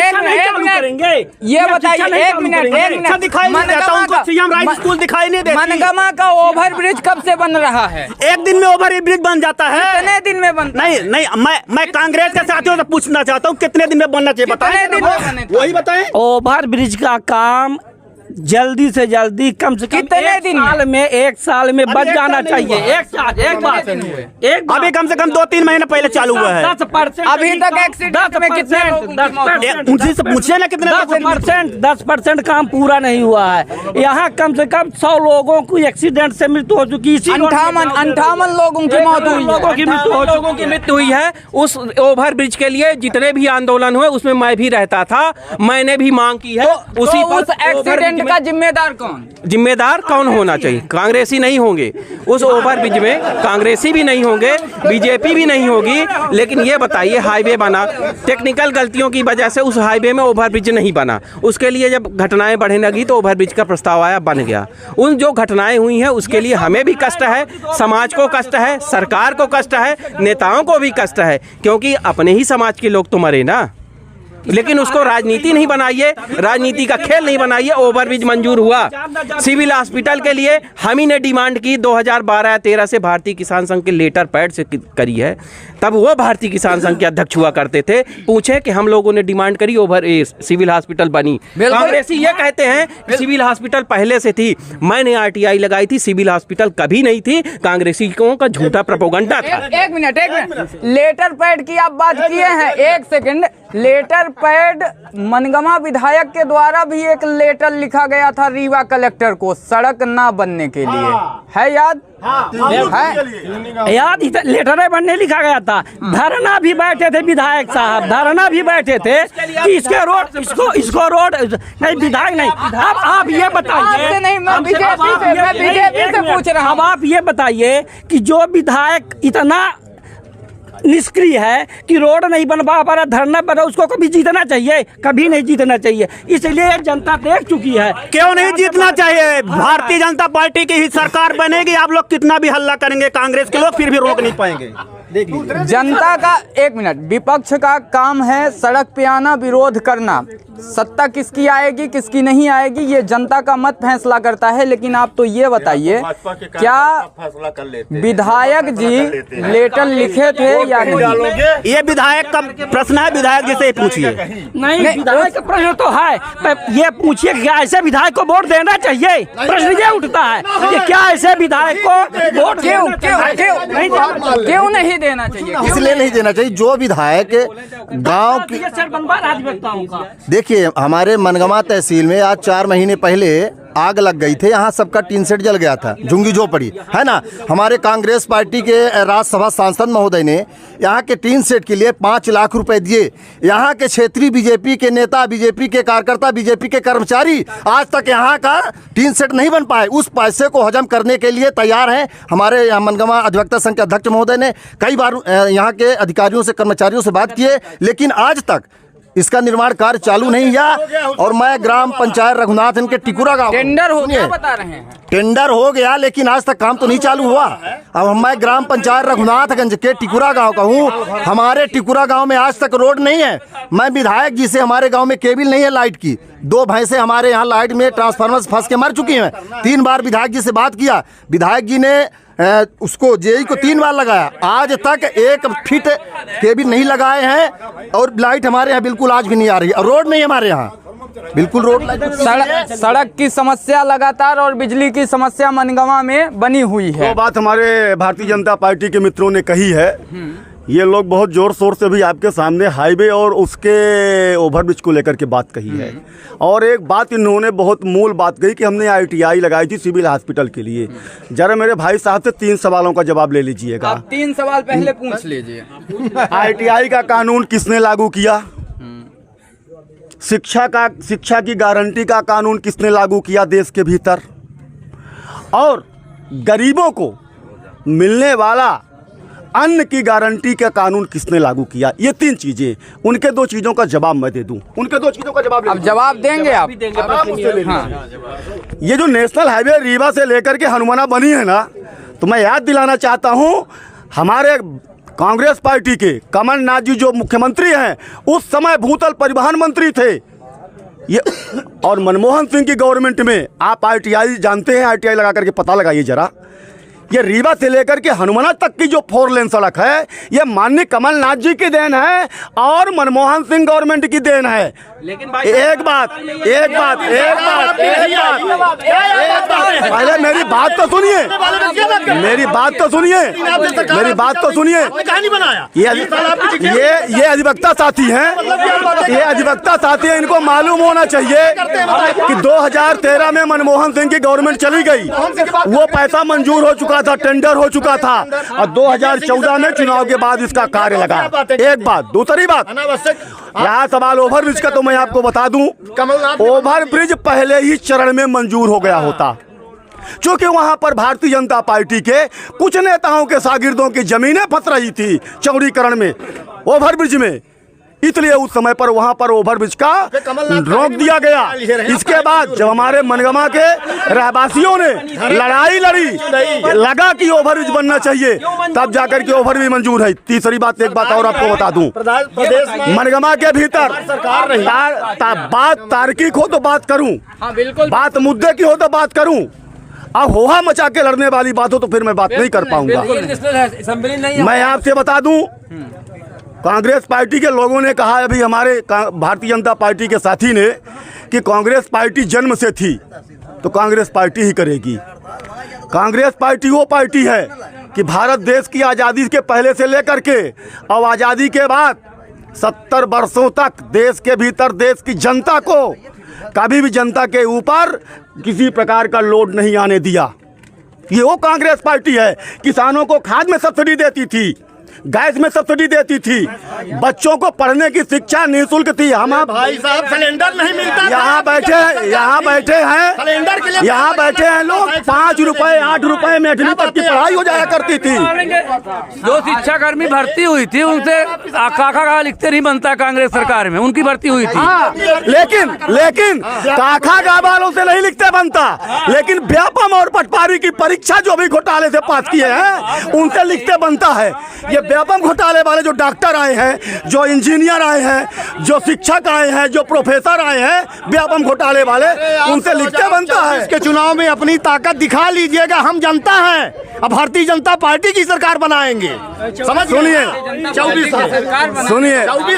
Speaker 6: ये बताइए, एक मिनट
Speaker 1: दिखाई नहीं देता उनको, सीएम राइज स्कूल दिखाई नहीं देता।
Speaker 6: मनगमा का ओवर ब्रिज कब से बन रहा है?
Speaker 1: एक दिन में ओवर ब्रिज बन जाता है।
Speaker 6: कितने दिन में बनता है?
Speaker 1: नहीं, मैं कांग्रेस के साथियों से पूछना चाहता हूँ कितने दिन में बनना चाहिए, बताएं। वही बताएं।
Speaker 5: ओवर ब्रिज का काम जल्दी से जल्दी कम से कम एक साल में बच जाना चाहिए। एक
Speaker 1: अभी कम से कम 2-3 महीने पहले चालू हुआ है।
Speaker 5: 10%
Speaker 6: अभी तक एक्सीडेंट में कितने
Speaker 1: उनसे से पूछिए ना कितने
Speaker 5: 10% काम पूरा नहीं हुआ है। यहाँ कम से कम 100 लोगों की एक्सीडेंट से मृत्यु हो चुकी है।
Speaker 6: 58 लोगों की मौत हुई,
Speaker 7: लोगों की मृत्यु हुई है। उस ओवर ब्रिज के लिए जितने भी आंदोलन हुए उसमें मैं भी रहता था, मैंने भी मांग की है। उसी
Speaker 6: उस एक्सीडेंट का
Speaker 7: जिम्मेदार कौन होना चाहिए? कांग्रेसी नहीं होंगे उस ओवर ब्रिज में, कांग्रेसी भी नहीं होंगे, बीजेपी भी नहीं होगी। लेकिन ये बताइए, हाईवे बना, टेक्निकल गलतियों की वजह से उस हाईवे में ओवर ब्रिज नहीं बना। उसके लिए जब घटनाएं बढ़ने लगी तो ओवर ब्रिज का प्रस्ताव आया, बन गया। उन जो घटनाएं हुई हैं उसके लिए हमें भी कष्ट है, समाज को कष्ट है, सरकार को कष्ट है, नेताओं को भी कष्ट है, क्योंकि अपने ही समाज के लोग तो मरे ना। लेकिन उसको राजनीति नहीं बनाइए, राजनीति का खेल नहीं बनाइए। ओवर ब्रिज मंजूर हुआ सिविल हॉस्पिटल के लिए, हम ही ने डिमांड की 2012-13 से भारतीय किसान संघ के लेटर पैड से करी है। तब वो भारतीय किसान संघ के अध्यक्ष हुआ करते थे। पूछे कि हम लोगों ने डिमांड करी, सिविल हॉस्पिटल बनी। कांग्रेसी ये कहते हैं कि सिविल हॉस्पिटल पहले से थी, मैंने RTI लगाई थी, सिविल हॉस्पिटल कभी नहीं थी, कांग्रेसियों का झूठा प्रोपेगेंडा था।
Speaker 6: एक मिनट लेटर पैड की आप बात किए हैं, एक सेकंड। लेटर पैड मनगमा विधायक के द्वारा भी एक लेटर लिखा गया था रीवा कलेक्टर को सड़क ना बनने के लिए, है याद?
Speaker 5: याद लेटर बनने लिखा गया था। धरना भी बैठे थे विधायक साहब, धरना भी बैठे थे कि इसके रोड इसको रोड नहीं, विधायक नहीं। अब आप ये बताइए,
Speaker 6: मैं बीजेपी से पूछ रहा हूं।
Speaker 5: अब आप ये बताइए कि जो विधायक इतना निष्क्रिय है कि रोड नहीं बनवा पा रहा, धरना पर, उसको कभी जीतना चाहिए? कभी नहीं जीतना चाहिए। इसलिए जनता देख चुकी है।
Speaker 1: क्यों नहीं जीतना चाहिए? भारतीय जनता पार्टी की ही सरकार बनेगी, आप लोग कितना भी हल्ला करेंगे, कांग्रेस के लोग फिर भी रोक नहीं पाएंगे।
Speaker 6: जनता का, एक मिनट, विपक्ष का काम है सड़क पे आना, विरोध करना। सत्ता किसकी आएगी किसकी नहीं आएगी ये जनता का मत फैसला करता है। लेकिन आप तो ये बताइए, क्या विधायक जी लेटर लिखे थे या नहीं?
Speaker 1: ये विधायक का प्रश्न है, विधायक जी से पूछिए।
Speaker 5: नहीं, विधायक का प्रश्न तो है, ये पूछिए क्या ऐसे विधायक को वोट देना चाहिए? प्रश्न ये उठता है कि क्या ऐसे विधायक को वोट
Speaker 6: क्यों नहीं देना चाहिए?
Speaker 8: इसलिए नहीं देना चाहिए जो विधायक गांव की, देखिए हमारे मनगमा तहसील में आज 4 महीने पहले आग लग गई थी, यहाँ सबका टीन सेट जल गया था, झुंगी झोपड़ी है ना। हमारे कांग्रेस पार्टी के राज्यसभा सांसद महोदय ने यहाँ के टीन सेट के लिए 5 लाख रुपए दिए। यहाँ के क्षेत्रीय बीजेपी के नेता, बीजेपी के कार्यकर्ता, बीजेपी के कर्मचारी आज तक यहाँ का टीन सेट नहीं बन पाए। उस पैसे को हजम करने के लिए तैयार हैं। हमारे यहाँ मनगमा अधिवक्ता संघ के अध्यक्ष महोदय ने कई बार यहाँ के अधिकारियों से, कर्मचारियों से बात की है, लेकिन आज तक इसका निर्माण कार्य चालू नहीं हुआ। और मैं ग्राम पंचायत रघुनाथ इनके टिकुरा गाँव,
Speaker 6: टेंडर हो गया बता रहे हैं,
Speaker 8: टेंडर हो गया लेकिन आज तक काम तो नहीं चालू हुआ। अब मैं ग्राम पंचायत रघुनाथगंज के टिकुरा गांव का हूँ। हमारे टिकुरा गांव में आज तक रोड नहीं है। मैं विधायक जी से, हमारे गांव में केबल नहीं है लाइट की, 2 भैंसे हमारे यहाँ लाइट में ट्रांसफार्मर फंस के मर चुकी हैं। 3 बार विधायक जी से बात किया, विधायक जी ने उसको जेई को 3 बार लगाया, आज तक 1 फीट केबल नहीं लगाए हैं। और लाइट हमारे यहाँ बिल्कुल आज भी नहीं आ रही है, रोड नहीं हमारे यहाँ बिल्कुल रोड।
Speaker 6: सड़क की समस्या लगातार और बिजली की समस्या मनगमा में बनी हुई है।
Speaker 2: वो बात हमारे भारतीय जनता पार्टी के मित्रों ने कही है ये लोग बहुत जोर शोर से भी आपके सामने हाईवे और उसके ओवरब्रिज को लेकर के बात कही है। और एक बात इन्होंने बहुत मूल बात कही कि हमने ITI लगाई थी सिविल हॉस्पिटल के लिए। जरा मेरे भाई साहब से 3 सवालों का जवाब ले लीजिएगा।
Speaker 6: आप 3 सवाल पहले पूछ लीजिए।
Speaker 2: ITI का कानून किसने लागू किया? शिक्षा की गारंटी का कानून किसने लागू किया देश के भीतर? और गरीबों को मिलने वाला अन्न की गारंटी का कानून किसने लागू किया? ये 3 चीजें, उनके 2 चीजों का जवाब मैं दे दूं। उनके 2 चीजों का जवाब
Speaker 6: अब जवाब देंगे आप?
Speaker 2: हाँ। ये जो नेशनल हाईवे रीवा से लेकर के हनुमाना बनी है ना, तो मैं याद दिलाना चाहता हूं हमारे कांग्रेस पार्टी के कमलनाथ जी जो मुख्यमंत्री हैं उस समय भूतल परिवहन मंत्री थे ये। और मनमोहन सिंह की गवर्नमेंट में आप ITI जानते हैं, ITI लगा करके पता लगाइए जरा। ये रीवा से लेकर के हनुमाना तक की जो 4 लेन सड़क है ये माननीय कमलनाथ जी की देन है और मनमोहन सिंह गवर्नमेंट की देन है। लेकिन एक बात पहले मेरी बात तो सुनिए, ये अधिवक्ता साथी हैं, इनको मालूम होना चाहिए कि 2013 में मनमोहन सिंह की गवर्नमेंट चली गई, वो पैसा मंजूर हो चुका था, टेंडर हो चुका था और 2014 में चुनाव के बाद इसका कार्य लगा। एक बात। दूसरी बात, यहाँ सवाल ओवरब्रिज का, तो मैं आपको बता दूं ओवरब्रिज पहले ही चरण में मंजूर हो गया होता, क्योंकि वहां पर भारतीय जनता पार्टी के कुछ नेताओं के शागिर्दों की जमीनें फंस रही थी चौड़ीकरण में, ओवरब्रिज में, इसलिए उस समय पर वहां पर ओवरब्रिज का रोक दिया गया। इसके बाद जब हमारे मनगमा के रहवासियों ने लड़ाई लड़ी, लगा कि ओवरब्रिज बनना चाहिए, तब जाकर के ओवरब्रिज मंजूर है। तीसरी बात, एक बात और आपको बता दूं, मनगमा के भीतर बात तार्किक हो तो बात करूं, बात मुद्दे की हो तो बात करूं, अब होहा मचा के लड़ने वाली बात हो तो फिर मैं बात नहीं कर पाऊंगा। मैं आपसे बता दूं, कांग्रेस पार्टी के लोगों ने कहा, अभी हमारे भारतीय जनता पार्टी के साथी ने, कि कांग्रेस पार्टी जन्म से थी तो कांग्रेस पार्टी ही करेगी। कांग्रेस पार्टी वो पार्टी है कि भारत देश की आज़ादी के पहले से लेकर के और आज़ादी के बाद 70 वर्षों तक देश के भीतर देश की जनता को कभी भी जनता के ऊपर किसी प्रकार का लोड नहीं आने दिया। ये वो कांग्रेस पार्टी है। किसानों को खाद में सब्सिडी देती थी, गैस में सब्सिडी देती थी, बच्चों को पढ़ने की शिक्षा निःशुल्क थी। हम भाई साहब सिलेंडर नहीं मिलता, यहाँ बैठे हैं लोग 5 रुपए 8 रुपए में 8वीं तक की पढ़ाई हो जाया करती थी।
Speaker 3: जो शिक्षा कर्मी भर्ती हुई थी उनसे काका लिखते नहीं बनता कांग्रेस सरकार में, उनकी भर्ती हुई थी।
Speaker 2: लेकिन काका गा वालों से नहीं लिखते बनता, लेकिन व्यापम और पटवारी की परीक्षा जो भी घोटाले से पास किए हैं उनसे लिखते बनता है। ये व्यापम घोटाले वाले जो डॉक्टर आए हैं, जो इंजीनियर आए हैं, जो शिक्षक आए हैं, जो प्रोफेसर आए हैं, व्यापम घोटाले वाले, उनसे लिखते बनता है।
Speaker 8: इसके चुनाव में अपनी ताकत दिखा लीजिएगा, हम जनता है, अब भारतीय जनता पार्टी की सरकार बनाएंगे। समझ
Speaker 2: सुनिए,
Speaker 8: 24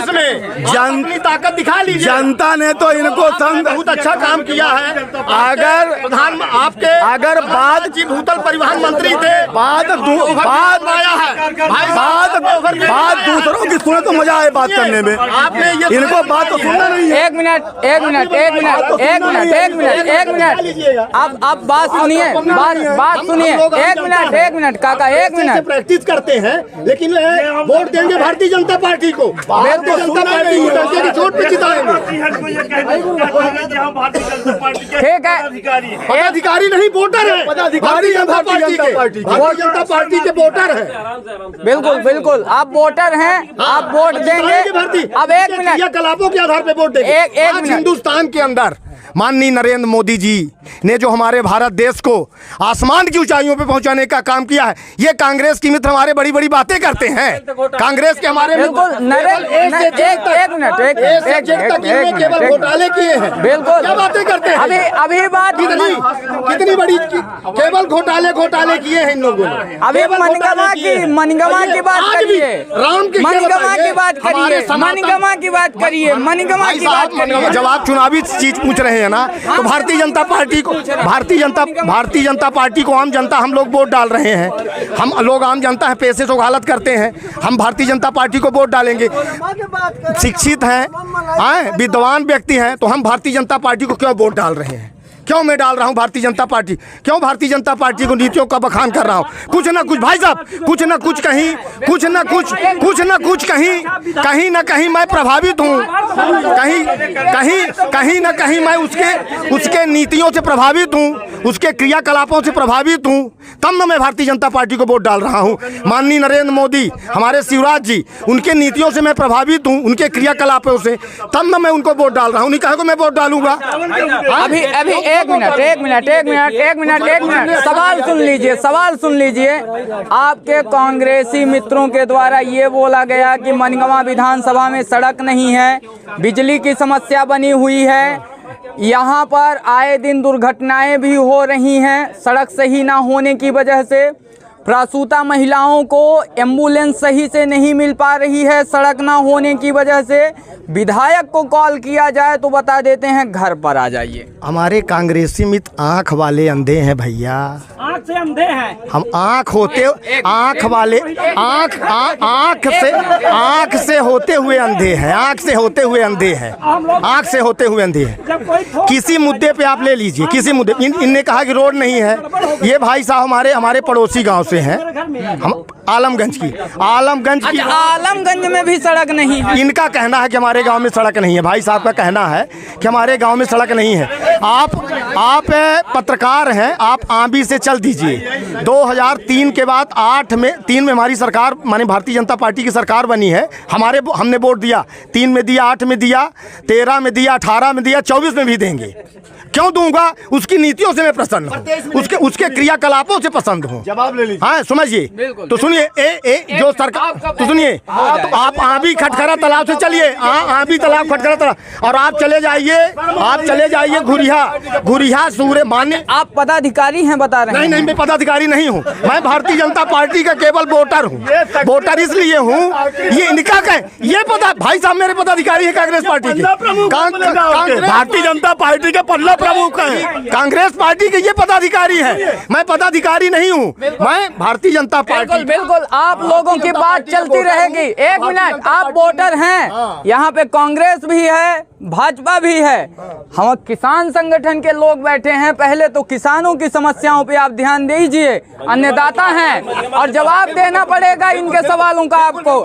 Speaker 8: में अपनी ताकत दिखा लीजिए।
Speaker 2: जनता ने तो इनको
Speaker 8: बहुत अच्छा काम किया है।
Speaker 2: अगर बात
Speaker 8: भूतल परिवहन मंत्री थे,
Speaker 2: बात दूसरों की सुने तो मजा आए बात करने में, इनको बात तो सुनना नहीं है।
Speaker 6: एक मिनट अब बात सुनिए, एक मिनट काका, एक मिनट।
Speaker 8: प्रैक्टिस करते हैं लेकिन वोट देंगे भारतीय जनता पार्टी को, भारतीय जनता पार्टी को डंके की चोट पे जिताएंगे।
Speaker 6: ठीक है,
Speaker 8: पदाधिकारी नहीं वोटर है, भारतीय जनता पार्टी के वोटर है।
Speaker 6: बिल्कुल आप वोटर हैं, आप वोट देंगे। अब एक मिनट,
Speaker 8: कलापों के आधार पे वोट देंगे।
Speaker 6: एक
Speaker 8: हिंदुस्तान के अंदर माननीय नरेंद्र मोदी जी ने जो हमारे भारत देश को आसमान की ऊंचाइयों पे पहुंचाने का काम किया है, ये कांग्रेस की मित्र हमारे बड़ी बड़ी बातें करते हैं। कांग्रेस के हमारे
Speaker 6: बिल्कुल
Speaker 8: केवल घोटाले किए हैं।
Speaker 6: बिल्कुल
Speaker 8: क्या बातें करते हैं?
Speaker 6: अभी बात
Speaker 8: कितनी बड़ी केवल घोटाले किए हैं इन लोगों ने।
Speaker 6: अभी मनगमा की बात करिए, मनगमा की बात करिए।
Speaker 8: जब आप चुनावी चीज पूछ रहे हैं हैं ना, तो भारतीय जनता पार्टी को आम जनता हम लोग वोट डाल रहे हैं। हम लोग आम जनता है, पैसे से उगालत करते हैं, हम भारतीय जनता पार्टी को वोट डालेंगे। शिक्षित हैं, विद्वान व्यक्ति हैं, तो हम भारतीय जनता पार्टी को क्यों वोट डाल रहे हैं? क्यों मैं डाल रहा हूं भारतीय जनता पार्टी? क्यों भारतीय जनता पार्टी को नीतियों का बखान कर रहा हूं? कुछ ना कुछ भाई साहब, कुछ ना कुछ कहीं ना कहीं मैं प्रभावित हूं, कहीं ना कहीं मैं उसके नीतियों से प्रभावित हूं, उसके क्रियाकलापों से प्रभावित हूं, तब ना मैं भारतीय जनता पार्टी को वोट डाल रहा हूं। माननीय नरेंद्र मोदी, हमारे शिवराज जी, उनके नीतियों से मैं प्रभावित हूं, उनके क्रियाकलापों से, तब ना मैं उनको वोट डाल रहा हूं। नहीं कहे को मैं वोट डालूंगा।
Speaker 6: अभी एक मिनट सवाल सुन लीजिए। आपके कांग्रेसी मित्रों के द्वारा ये बोला गया कि मनगवा विधानसभा में सड़क नहीं है, बिजली की समस्या बनी हुई है, यहाँ पर आए दिन दुर्घटनाएं भी हो रही हैं सड़क सही ना होने की वजह से। प्रसूता महिलाओं को एम्बुलेंस सही से नहीं मिल पा रही है सड़क ना होने की वजह से। विधायक को कॉल किया जाए तो बता देते हैं घर पर आ जाइए।
Speaker 8: हमारे कांग्रेसी मित्र आंख वाले अंधे हैं भैया,
Speaker 5: आँख से अंधे हैं
Speaker 8: हम आंख वाले आंख से होते हुए अंधे हैं, आंख से होते हुए अंधे हैं। किसी मुद्दे पे आप ले लीजिए, किसी मुद्दे, इनने कहा कि रोड नहीं है। ये भाई साहब हमारे पड़ोसी गांव से हैं, हम आलमगंज की
Speaker 6: आलमगंज में भी सड़क नहीं है।
Speaker 8: इनका कहना है कि हमारे गांव में सड़क नहीं है। भाई साहब का कहना है कि हमारे गांव में सड़क नहीं है। आप पत्रकार हैं, आप आंबी से चल दीजिए। 2003 के बाद 3 में हमारी सरकार, माने भारतीय जनता पार्टी की सरकार बनी है। हमने वोट दिया, 3 में दिया, 8 में दिया, 13 में दिया, 18 में दिया, 24 में भी देंगे। क्यों दूंगा? उसकी नीतियों से मैं प्रसन्न हूँ, उसके क्रियाकलापों से पसंद हूँ। जवाब ले लीजिए। हाँ समझिए, तो सुनिए, जो सरकार, तो सुनिए, तो आप आंबी खटखरा तालाब से चलिए, आंबी तालाब खटखरा तालाब, और आप चले जाइए घुरिया सूर्य मान्य।
Speaker 6: आप पदाधिकारी हैं बता रहे हैं?
Speaker 8: नहीं, मैं पदाधिकारी नहीं हूँ, मैं भारतीय जनता पार्टी का केवल वोटर हूँ। वोटर इसलिए हूँ, ये इनका ये पता, भाई साहब मेरे पदाधिकारी है कांग्रेस पार्टी के, भारतीय जनता पार्टी के पल्ला प्रमुख है, कांग्रेस पार्टी के ये पदाधिकारी है। मैं पदाधिकारी नहीं हूँ, मैं भारतीय जनता पार्टी।
Speaker 6: बिल्कुल आप लोगों की बात चलती रहेगी। एक मिनट, आप वोटर हैं, यहाँ पे कांग्रेस भी है, भाजपा भी है, हम किसान संगठन के लोग बैठे हैं। पहले तो किसानों की समस्याओं पे आप ध्यान दीजिए, अन्नदाता हैं और जवाब देना पड़ेगा इनके सवालों का आपको।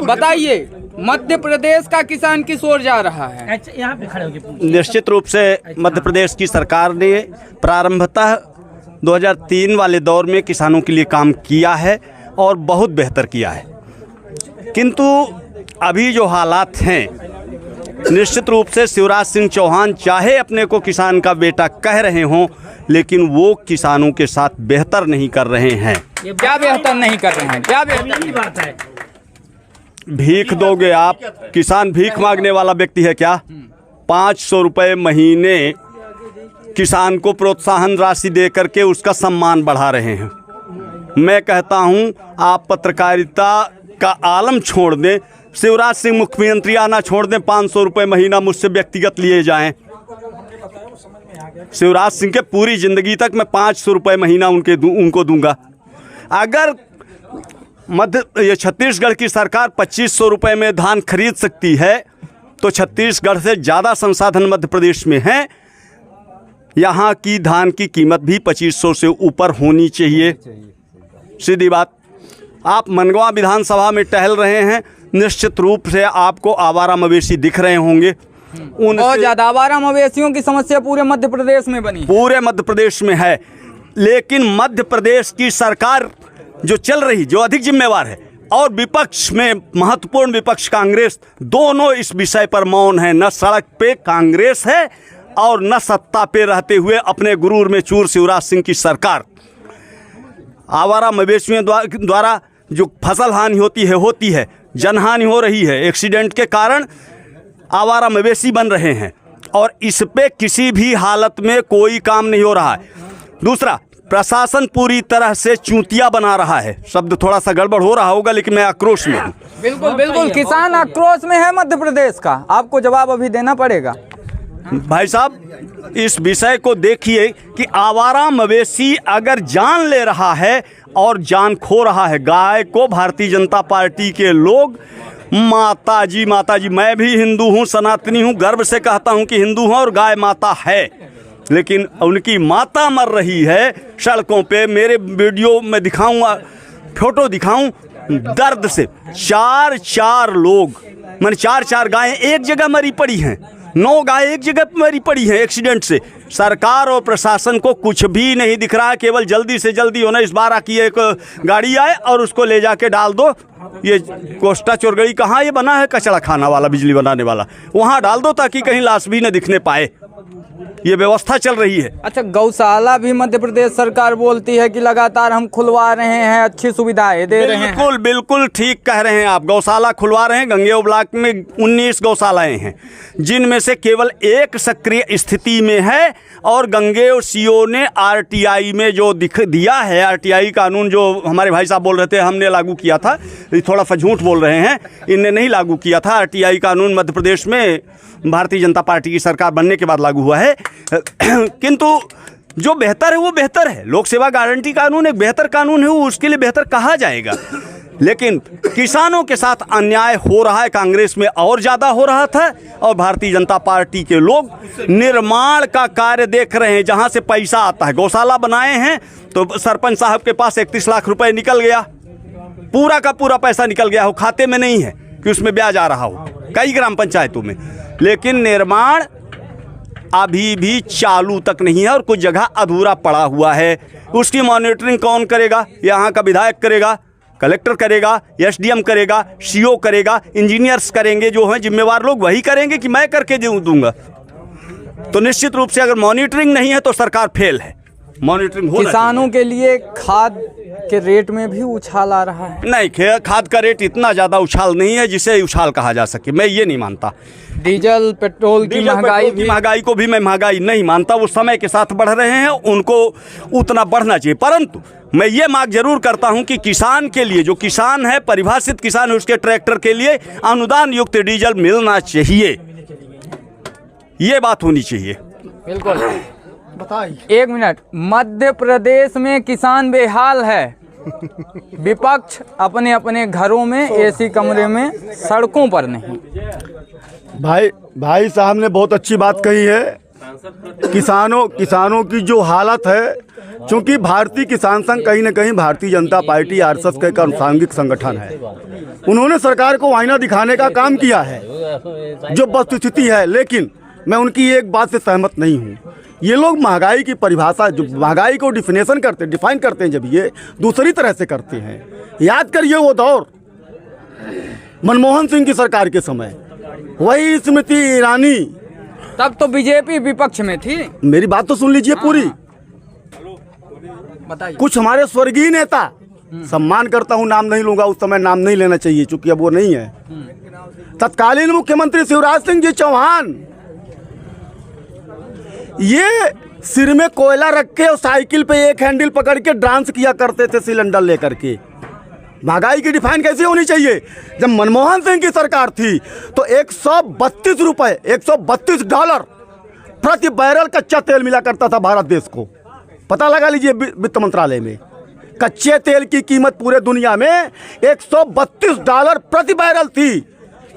Speaker 6: बताइए, मध्य प्रदेश का किसान किस ओर जा रहा है?
Speaker 5: यहाँ पे खड़े होके
Speaker 1: निश्चित रूप से मध्य प्रदेश की सरकार ने प्रारंभतः 2003 वाले दौर में किसानों के लिए काम किया है और बहुत बेहतर किया है, किंतु अभी जो हालात हैं, निश्चित रूप से शिवराज सिंह चौहान चाहे अपने को किसान का बेटा कह रहे हों, लेकिन वो किसानों के साथ बेहतर नहीं कर रहे हैं।
Speaker 6: क्या बेहतर नहीं कर रहे हैं? क्या बेहतर
Speaker 5: बात है?
Speaker 1: भीख दोगे आप? किसान भीख मांगने वाला व्यक्ति है क्या? 500 रुपये महीने किसान को प्रोत्साहन राशि दे करके उसका सम्मान बढ़ा रहे हैं। मैं कहता हूं, आप पत्रकारिता का आलम छोड़ दें, शिवराज सिंह मुख्यमंत्री आना छोड़ दें, 500 रुपये महीना मुझसे व्यक्तिगत लिए जाएं। शिवराज सिंह के पूरी जिंदगी तक मैं 500 रुपये महीना उनको दूंगा। अगर ये छत्तीसगढ़ की सरकार 2500 रुपये में धान खरीद सकती है, तो छत्तीसगढ़ से ज़्यादा संसाधन मध्य प्रदेश में हैं। यहाँ की धान की कीमत भी 2500 से ऊपर होनी चाहिए। सीधी बात। आप मनगवा विधानसभा में टहल रहे हैं, निश्चित रूप से आपको आवारा मवेशी दिख रहे होंगे।
Speaker 6: बहुत ज़्यादा आवारा मवेशियों की समस्या पूरे मध्य प्रदेश में बनी,
Speaker 1: पूरे मध्य प्रदेश में है। लेकिन मध्य प्रदेश की सरकार जो चल रही, जो अधिक जिम्मेवार है, और विपक्ष में महत्वपूर्ण विपक्ष कांग्रेस, दोनों इस विषय पर मौन है। न सड़क पे कांग्रेस है और न सत्ता पे रहते हुए अपने गुरूर में चूर शिवराज सिंह की सरकार। आवारा मवेशियों द्वारा जो फसल हानि होती है, जनहानि हो रही है, एक्सीडेंट के कारण आवारा मवेशी बन रहे हैं, और इस पे किसी भी हालत में कोई काम नहीं हो रहा है। दूसरा, प्रशासन पूरी तरह से चूतिया बना रहा है। शब्द थोड़ा सा गड़बड़ हो रहा होगा, लेकिन मैं आक्रोश में हूँ।
Speaker 6: बिल्कुल किसान आक्रोश में है मध्य प्रदेश का। आपको जवाब अभी देना पड़ेगा।
Speaker 9: भाई साहब इस विषय को देखिए कि आवारा मवेशी अगर जान ले रहा है और जान खो रहा है, गाय को भारतीय जनता पार्टी के लोग माता जी मैं भी हिंदू हूँ, सनातनी हूँ, गर्व से कहता हूँ कि हिंदू हूँ और गाय माता है, लेकिन उनकी माता मर रही है सड़कों पे। मेरे वीडियो में दिखाऊंगा, फोटो दिखाऊं, दर्द से चार लोग, मैंने चार गायें एक जगह मरी पड़ी हैं, 9 गाय एक जगह मरी पड़ी हैं एक्सीडेंट से। सरकार और प्रशासन को कुछ भी नहीं दिख रहा है, केवल जल्दी से जल्दी होना इस बार की एक गाड़ी आए और उसको ले जाके डाल दो। ये कोस्टा चोरगड़ी कहाँ ये बना है, कचरा खाना वाला, बिजली बनाने वाला, वहाँ डाल दो ताकि कहीं लाश भी न दिखने पाए। ये व्यवस्था चल रही है।
Speaker 6: अच्छा, गौशाला भी मध्य प्रदेश सरकार बोलती है कि लगातार हम खुलवा रहे हैं, अच्छी सुविधाएं दे रहे हैं।
Speaker 9: बिल्कुल ठीक कह रहे हैं आप, गौशाला खुलवा रहे हैं। गंगेय ब्लॉक में 19 गौशालाएं हैं, जिनमें से केवल 1 सक्रिय स्थिति में है और गंगेय सीओ ने आरटीआई में जो दिया है, आरटीआई कानून जो हमारे भाई साहब बोल रहे थे हमने लागू किया था, थोड़ा सा झूठ बोल रहे हैं, इनने नहीं लागू किया था। आरटीआई कानून मध्य प्रदेश में भारतीय जनता पार्टी की सरकार बनने के बाद लागू हुआ है, किंतु जो बेहतर है वो बेहतर है। लोक सेवा गारंटी कानून एक बेहतर कानून है, वो उसके लिए बेहतर कहा जाएगा, लेकिन किसानों के साथ अन्याय हो रहा है, कांग्रेस में और ज़्यादा हो रहा था, और भारतीय जनता पार्टी के लोग निर्माण का कार्य देख रहे हैं, जहां से पैसा आता है। गौशाला बनाए हैं तो सरपंच साहब के पास 31 लाख रुपए निकल गया, पूरा का पूरा पैसा निकल गया हो, खाते में नहीं है कि उसमें ब्याज आ रहा हो कई ग्राम पंचायतों में, लेकिन निर्माण अभी भी चालू तक नहीं है और कुछ जगह अधूरा पड़ा हुआ है। उसकी मॉनिटरिंग कौन करेगा? यहाँ का विधायक करेगा, कलेक्टर करेगा, एसडीएम करेगा, सीओ करेगा, इंजीनियर्स करेंगे, जो हैं जिम्मेवार लोग वही करेंगे कि मैं करके दूंगा? तो निश्चित रूप से अगर मॉनिटरिंग नहीं है तो सरकार फेल है। मॉनिटरिंग होना
Speaker 6: किसानों के लिए खाद के रेट में भी उछाल आ रहा है।
Speaker 9: नहीं, खाद का रेट इतना ज़्यादा उछाल नहीं है जिसे उछाल कहा जा सके, मैं ये नहीं मानता।
Speaker 6: डीजल पेट्रोल की
Speaker 9: महंगाई को भी मैं महंगाई नहीं मानता, वो समय के साथ बढ़ रहे हैं, उनको उतना बढ़ना चाहिए, परंतु मैं ये मांग जरूर करता हूं कि किसान के लिए, जो किसान है, परिभाषित किसान है, उसके ट्रैक्टर के लिए अनुदान युक्त डीजल मिलना चाहिए, ये बात होनी चाहिए।
Speaker 6: बिल्कुल। बताइए, 1 मिनट। मध्य प्रदेश में किसान बेहाल है, विपक्ष अपने अपने घरों में एसी कमरे में, सड़कों पर नहीं।
Speaker 2: भाई साहब ने बहुत अच्छी बात कही है। किसानों की जो हालत है, क्योंकि भारतीय किसान संघ कहीं न कहीं भारतीय जनता पार्टी आरएसएस का एक अनुसांगिक संगठन है, उन्होंने सरकार को आईना दिखाने का काम किया है जो वस्तुस्थिति है, लेकिन मैं उनकी एक बात से सहमत नहीं हूँ। ये लोग महंगाई की परिभाषा, जो महंगाई को डिफाइन करते हैं, जब ये दूसरी तरह से करते हैं। याद करिए वो दौर मनमोहन सिंह की सरकार के समय, वही स्मृति ईरानी,
Speaker 6: तब तो बीजेपी विपक्ष में थी।
Speaker 2: मेरी बात तो सुन लीजिए पूरी।
Speaker 6: बताइए।
Speaker 2: कुछ हमारे स्वर्गीय नेता, सम्मान करता हूं, नाम नहीं लूंगा, उस समय नाम नहीं लेना चाहिए चूंकि अब वो नहीं है, तत्कालीन मुख्यमंत्री शिवराज सिंह जी चौहान, ये सिर में कोयला रख के और साइकिल पे एक हैंडल पकड़ के डांस किया करते थे सिलेंडर लेकर के। महंगाई की डिफाइन कैसे होनी चाहिए? जब मनमोहन सिंह की सरकार थी तो $132 प्रति बैरल कच्चा तेल मिला करता था भारत देश को। पता लगा लीजिए वित्त मंत्रालय में, कच्चे तेल की कीमत पूरे दुनिया में $132 प्रति बैरल थी।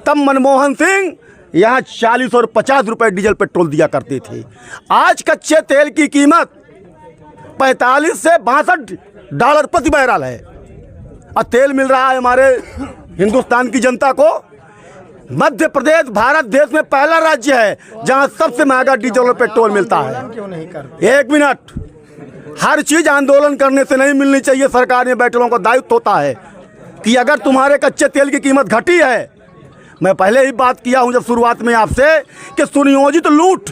Speaker 2: तब मनमोहन सिंह यहाँ 40 और 50 रुपए डीजल पेट्रोल दिया करते थे। आज कच्चे तेल की कीमत 45 से $62 प्रति बैरल है और तेल मिल रहा है हमारे हिंदुस्तान की जनता को। मध्य प्रदेश भारत देश में पहला राज्य है जहां सबसे महंगा डीजल और पेट्रोल मिलता है। 1 मिनट, हर चीज आंदोलन करने से नहीं मिलनी चाहिए। सरकार में बैठे लोगों का दायित्व होता है कि अगर तुम्हारे कच्चे तेल की कीमत घटी है, मैं पहले ही बात किया हूं जब शुरुआत में आपसे कि सुनियोजित लूट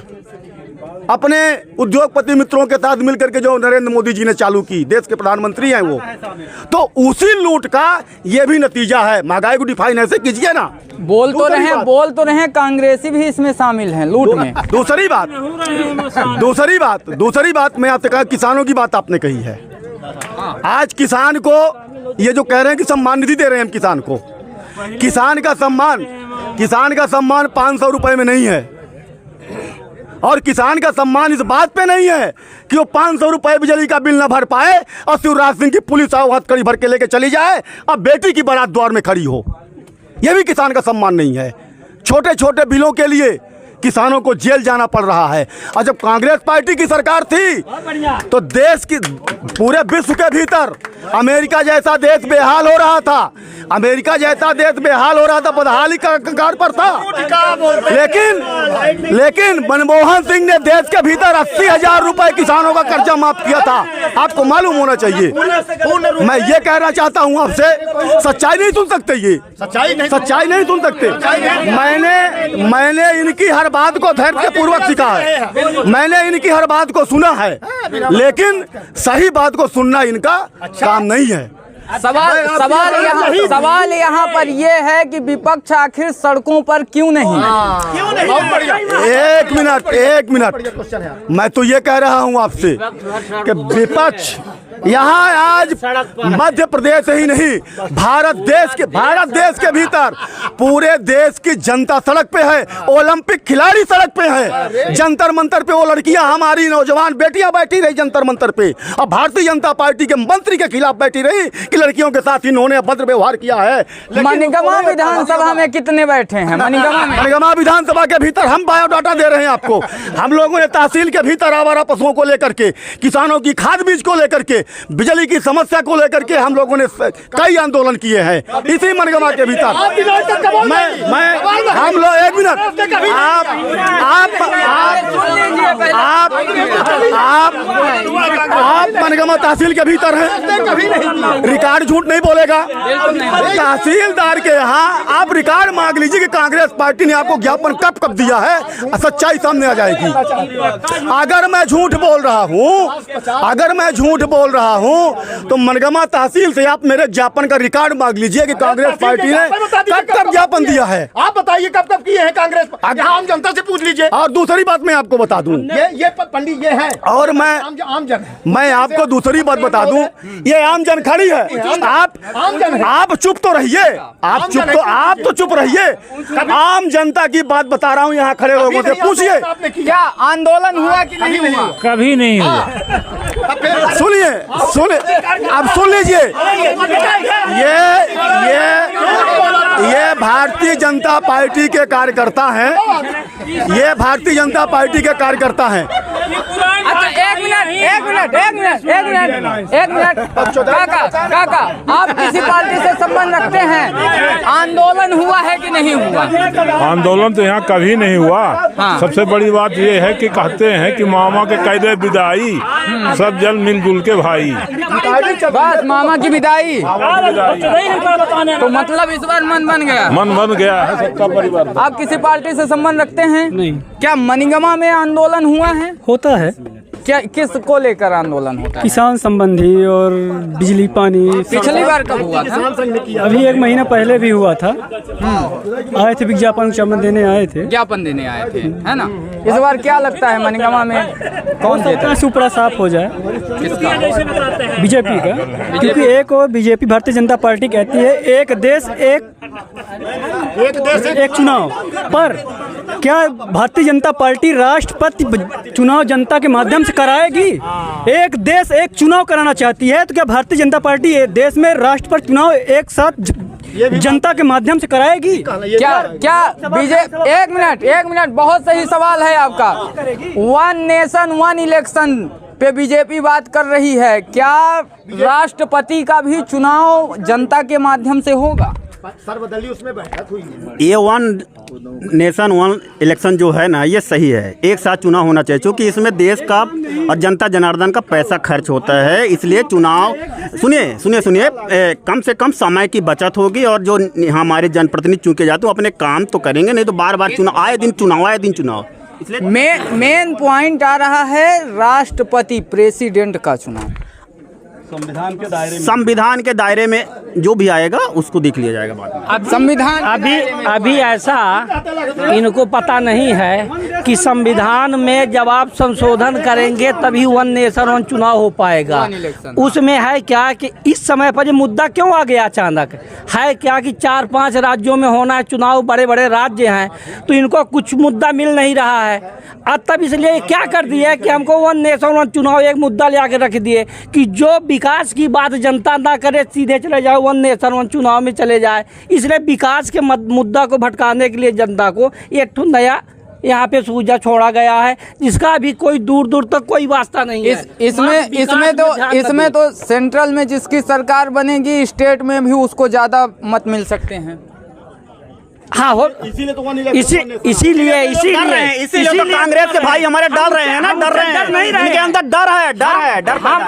Speaker 2: अपने उद्योगपति मित्रों के साथ मिलकर के जो नरेंद्र मोदी जी ने चालू की, देश के प्रधानमंत्री हैं वो, तो उसी लूट का ये भी नतीजा है। महंगाई को डिफाइन ऐसे कीजिए ना।
Speaker 6: बोल तो रहे कांग्रेसी भी इसमें शामिल हैं लूट में।
Speaker 2: दूसरी बात मैं आपसे कहा, किसानों की बात आपने कही है। आज किसान को ये जो कह रहे हैं कि सम्मान निधि दे रहे हैं हम किसान को, किसान का सम्मान 500 रुपए में नहीं है। और किसान का सम्मान इस बात पे नहीं है कि वो 500 रुपये बिजली का बिल ना भर पाए और शिवराज सिंह की पुलिस आओ हथकड़ी भर के लेके चली जाए और बेटी की बारात द्वार में खड़ी हो। ये भी किसान का सम्मान नहीं है। छोटे छोटे बिलों के लिए किसानों को जेल जाना पड़ रहा है। और जब कांग्रेस पार्टी की सरकार थी तो देश की पूरे विश्व के भीतर अमेरिका जैसा देश बेहाल हो रहा था। अमेरिका जैसा देश बेहाल हो रहा था, बदहाली का कगार पर था। लेकिन मनमोहन सिंह ने देश के भीतर 80,000 रुपए किसानों का कर्जा माफ किया था। आपको मालूम होना चाहिए। मैं ये कहना चाहता हूँ आपसे, सच्चाई नहीं सुन सकते, ये सच्चाई नहीं सुन सकते। मैंने इनकी हर बात को धैर्य पूर्वक सीखा है, मैंने इनकी हर बात को सुना है, लेकिन सही बात को सुनना इनका काम नहीं है।
Speaker 6: सवाल यहाँ पर ये है कि विपक्ष आखिर सड़कों पर क्यों नहीं?
Speaker 2: एक मिनट, मैं तो ये कह रहा हूँ आपसे कि विपक्ष यहाँ आज मध्य प्रदेश ही नहीं, भारत देश के भीतर पूरे देश की जनता सड़क पे है। ओलंपिक खिलाड़ी सड़क पे है, जंतर मंतर पे वो लड़कियां, हमारी नौजवान बेटियां बैठी रही जंतर मंतर पे, और भारतीय जनता पार्टी के मंत्री के खिलाफ बैठी रही कि लड़कियों के साथ इन्होंने अभद्र व्यवहार किया है।
Speaker 6: मनीगमा विधानसभा में कितने बैठे हैं?
Speaker 2: मनीगमा विधानसभा के भीतर हम बायोडाटा दे रहे हैं आपको। हम लोगों ने तहसील के भीतर आवारा पशुओं को लेकर के, किसानों की खाद बीज को लेकर के, बिजली की समस्या को लेकर के हम लोगों ने कई आंदोलन किए हैं इसी मनगमा के भीतर। हम लोग एक मिनट, आप मनगमा तहसील के भीतर हैं, रिकॉर्ड झूठ नहीं बोलेगा। तहसीलदार के यहाँ आप रिकॉर्ड मांग लीजिए कि कांग्रेस पार्टी ने आपको ज्ञापन कब दिया है, सच्चाई सामने आ जाएगी। अगर मैं झूठ बोल रहा हूँ तो मनगमा तहसील से आप मेरे ज्ञापन का रिकॉर्ड मांग लीजिए कि कांग्रेस पार्टी ने कब ज्ञापन दिया है।
Speaker 8: आप बताइए कब किए हैं कांग्रेस? आम जनता से पूछ लीजिए।
Speaker 2: और दूसरी बात मैं आपको बता दूं,
Speaker 8: ये पंडित ये है, और आम जन
Speaker 2: मैं आपको दूसरी बात बता दूं, ये आम जन खड़ी है। आप चुप तो रहिए, आप तो चुप रहिए। आम जनता की बात बता रहा हूँ, यहाँ खड़े लोगों से पूछिए
Speaker 6: क्या आंदोलन हुआ कि नहीं हुआ?
Speaker 3: कभी नहीं हुआ।
Speaker 2: सुनिए, अब सुन लीजिए, ये भारतीय जनता पार्टी के कार्यकर्ता हैं, ये भारतीय जनता पार्टी के कार्यकर्ता हैं।
Speaker 6: अच्छा, एक मिनट काका, आप किसी पार्टी से संबंध रखते हैं? आंदोलन हुआ है कि नहीं हुआ?
Speaker 4: आंदोलन तो यहाँ कभी नहीं हुआ। हाँ। सबसे बड़ी बात ये है कि कहते हैं कि मामा के कैदे विदाई, सब जल मिलजुल के भाई।
Speaker 6: बस मामा की विदाई, तो मतलब इस बार मन बन गया
Speaker 4: है सबका परिवार।
Speaker 6: आप किसी पार्टी से संबंध रखते हैं? नहीं। क्या मनीगमा में आंदोलन हुआ है?
Speaker 5: होता है।
Speaker 6: क्या किस को लेकर आंदोलन होता है?
Speaker 5: किसान संबंधी और बिजली पानी।
Speaker 6: पिछली बार कब हुआ था?
Speaker 5: अभी 1 महीना पहले भी हुआ था। आए थे विज्ञापन देने आए थे,
Speaker 6: है ना? इस बार क्या लगता है मनीगमा में कौन जीता?
Speaker 5: सुपड़ा साफ हो जाए।
Speaker 6: किसका?
Speaker 5: बीजेपी का, क्योंकि एक और बीजेपी भारतीय जनता पार्टी कहती है एक देश एक चुनाव, पर क्या भारतीय जनता पार्टी राष्ट्रपति चुनाव जनता के माध्यम से कराएगी? एक देश एक चुनाव कराना चाहती है, तो क्या भारतीय जनता पार्टी देश में राष्ट्रपति चुनाव एक साथ जनता के माध्यम से कराएगी?
Speaker 6: क्या बीजेपी? एक मिनट, बहुत सही सवाल है आपका। 1 नेशन 1 इलेक्शन पे बीजेपी बात कर रही है, क्या राष्ट्रपति का भी चुनाव जनता के माध्यम से होगा?
Speaker 8: सर्वदलीय उसमें बैठक हुई है।
Speaker 1: ये 1 नेशन 1 इलेक्शन जो है ना, ये सही है, एक साथ चुनाव होना चाहिए, क्योंकि इसमें देश का और जनता जनार्दन का पैसा खर्च होता है। इसलिए चुनाव, सुनिए, कम से कम समय की बचत होगी, और जो हमारे जनप्रतिनिधि चुके जाते हैं अपने काम तो करेंगे, नहीं तो बार बार चुनाव, आए दिन चुनाव।
Speaker 6: मेन पॉइंट आ रहा है राष्ट्रपति प्रेसिडेंट का चुनाव।
Speaker 1: संविधान के दायरे में जो भी आएगा उसको देख लिया जाएगा बाद में।
Speaker 6: संविधान
Speaker 5: अभी ऐसा इनको पता नहीं है कि संविधान में जब आप संशोधन करेंगे तभी 1 नेशन 1 चुनाव हो पाएगा। उसमें है क्या कि इस समय पर ये मुद्दा क्यों आ गया अचानक? है क्या कि 4-5 राज्यों में होना है चुनाव, बड़े बड़े राज्य हैं, तो इनको कुछ मुद्दा मिल नहीं रहा है। अब तब इसलिए क्या कर दिया कि हमको वन नेशन वन चुनाव एक मुद्दा ले आके रख दिए कि जो विकास की बात जनता ना करे, सीधे चले जाओ वन नेशन वन चुनाव में चले जाए। इसलिए विकास के मुद्दा को भटकाने के लिए जनता को एक ठो नया यहाँ पे सूझा छोड़ा गया है, जिसका अभी कोई दूर दूर तक कोई वास्ता नहीं है।
Speaker 6: इसमें तो सेंट्रल में जिसकी सरकार बनेगी, स्टेट में भी उसको ज्यादा मत मिल सकते हैं।
Speaker 5: हाँ हो, इसीलिए
Speaker 1: तो कांग्रेस के भाई हमारे डर रहे हैं ना, डर रहे हैं, इनके अंदर डर है।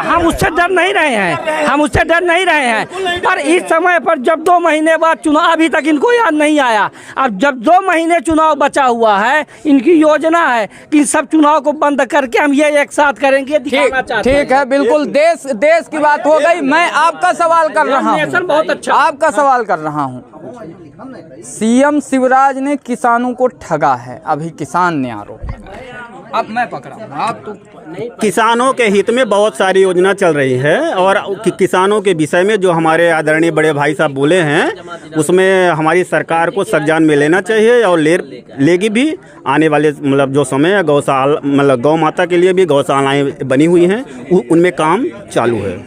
Speaker 5: हम उससे डर नहीं रहे हैं, पर इस समय पर जब 2 महीने बाद चुनाव, अभी तक इनको याद नहीं आया। अब जब 2 महीने चुनाव बचा हुआ है, इनकी योजना है कि सब चुनाव को बंद करके हम ये एक साथ करेंगे, दिखाना चाहते हैं।
Speaker 6: ठीक है, बिल्कुल देश की बात हो गई। मैं आपका सवाल कर रहा हूँ,
Speaker 5: बहुत अच्छा
Speaker 6: आपका सवाल कर रहा हूँ। सीएम शिवराज ने किसानों को ठगा है, अभी किसान ने आरोप। अब मैं पकड़ा हूँ, आप तो
Speaker 1: किसानों के हित में बहुत सारी योजना चल रही है, और किसानों के विषय में जो हमारे आदरणीय बड़े भाई साहब बोले हैं, उसमें हमारी सरकार को संज्ञान में लेना चाहिए और लेगी भी। आने वाले मतलब जो समय गौशाला, मतलब गौ माता के लिए भी गौशालाएं बनी हुई हैं, उनमें काम चालू है।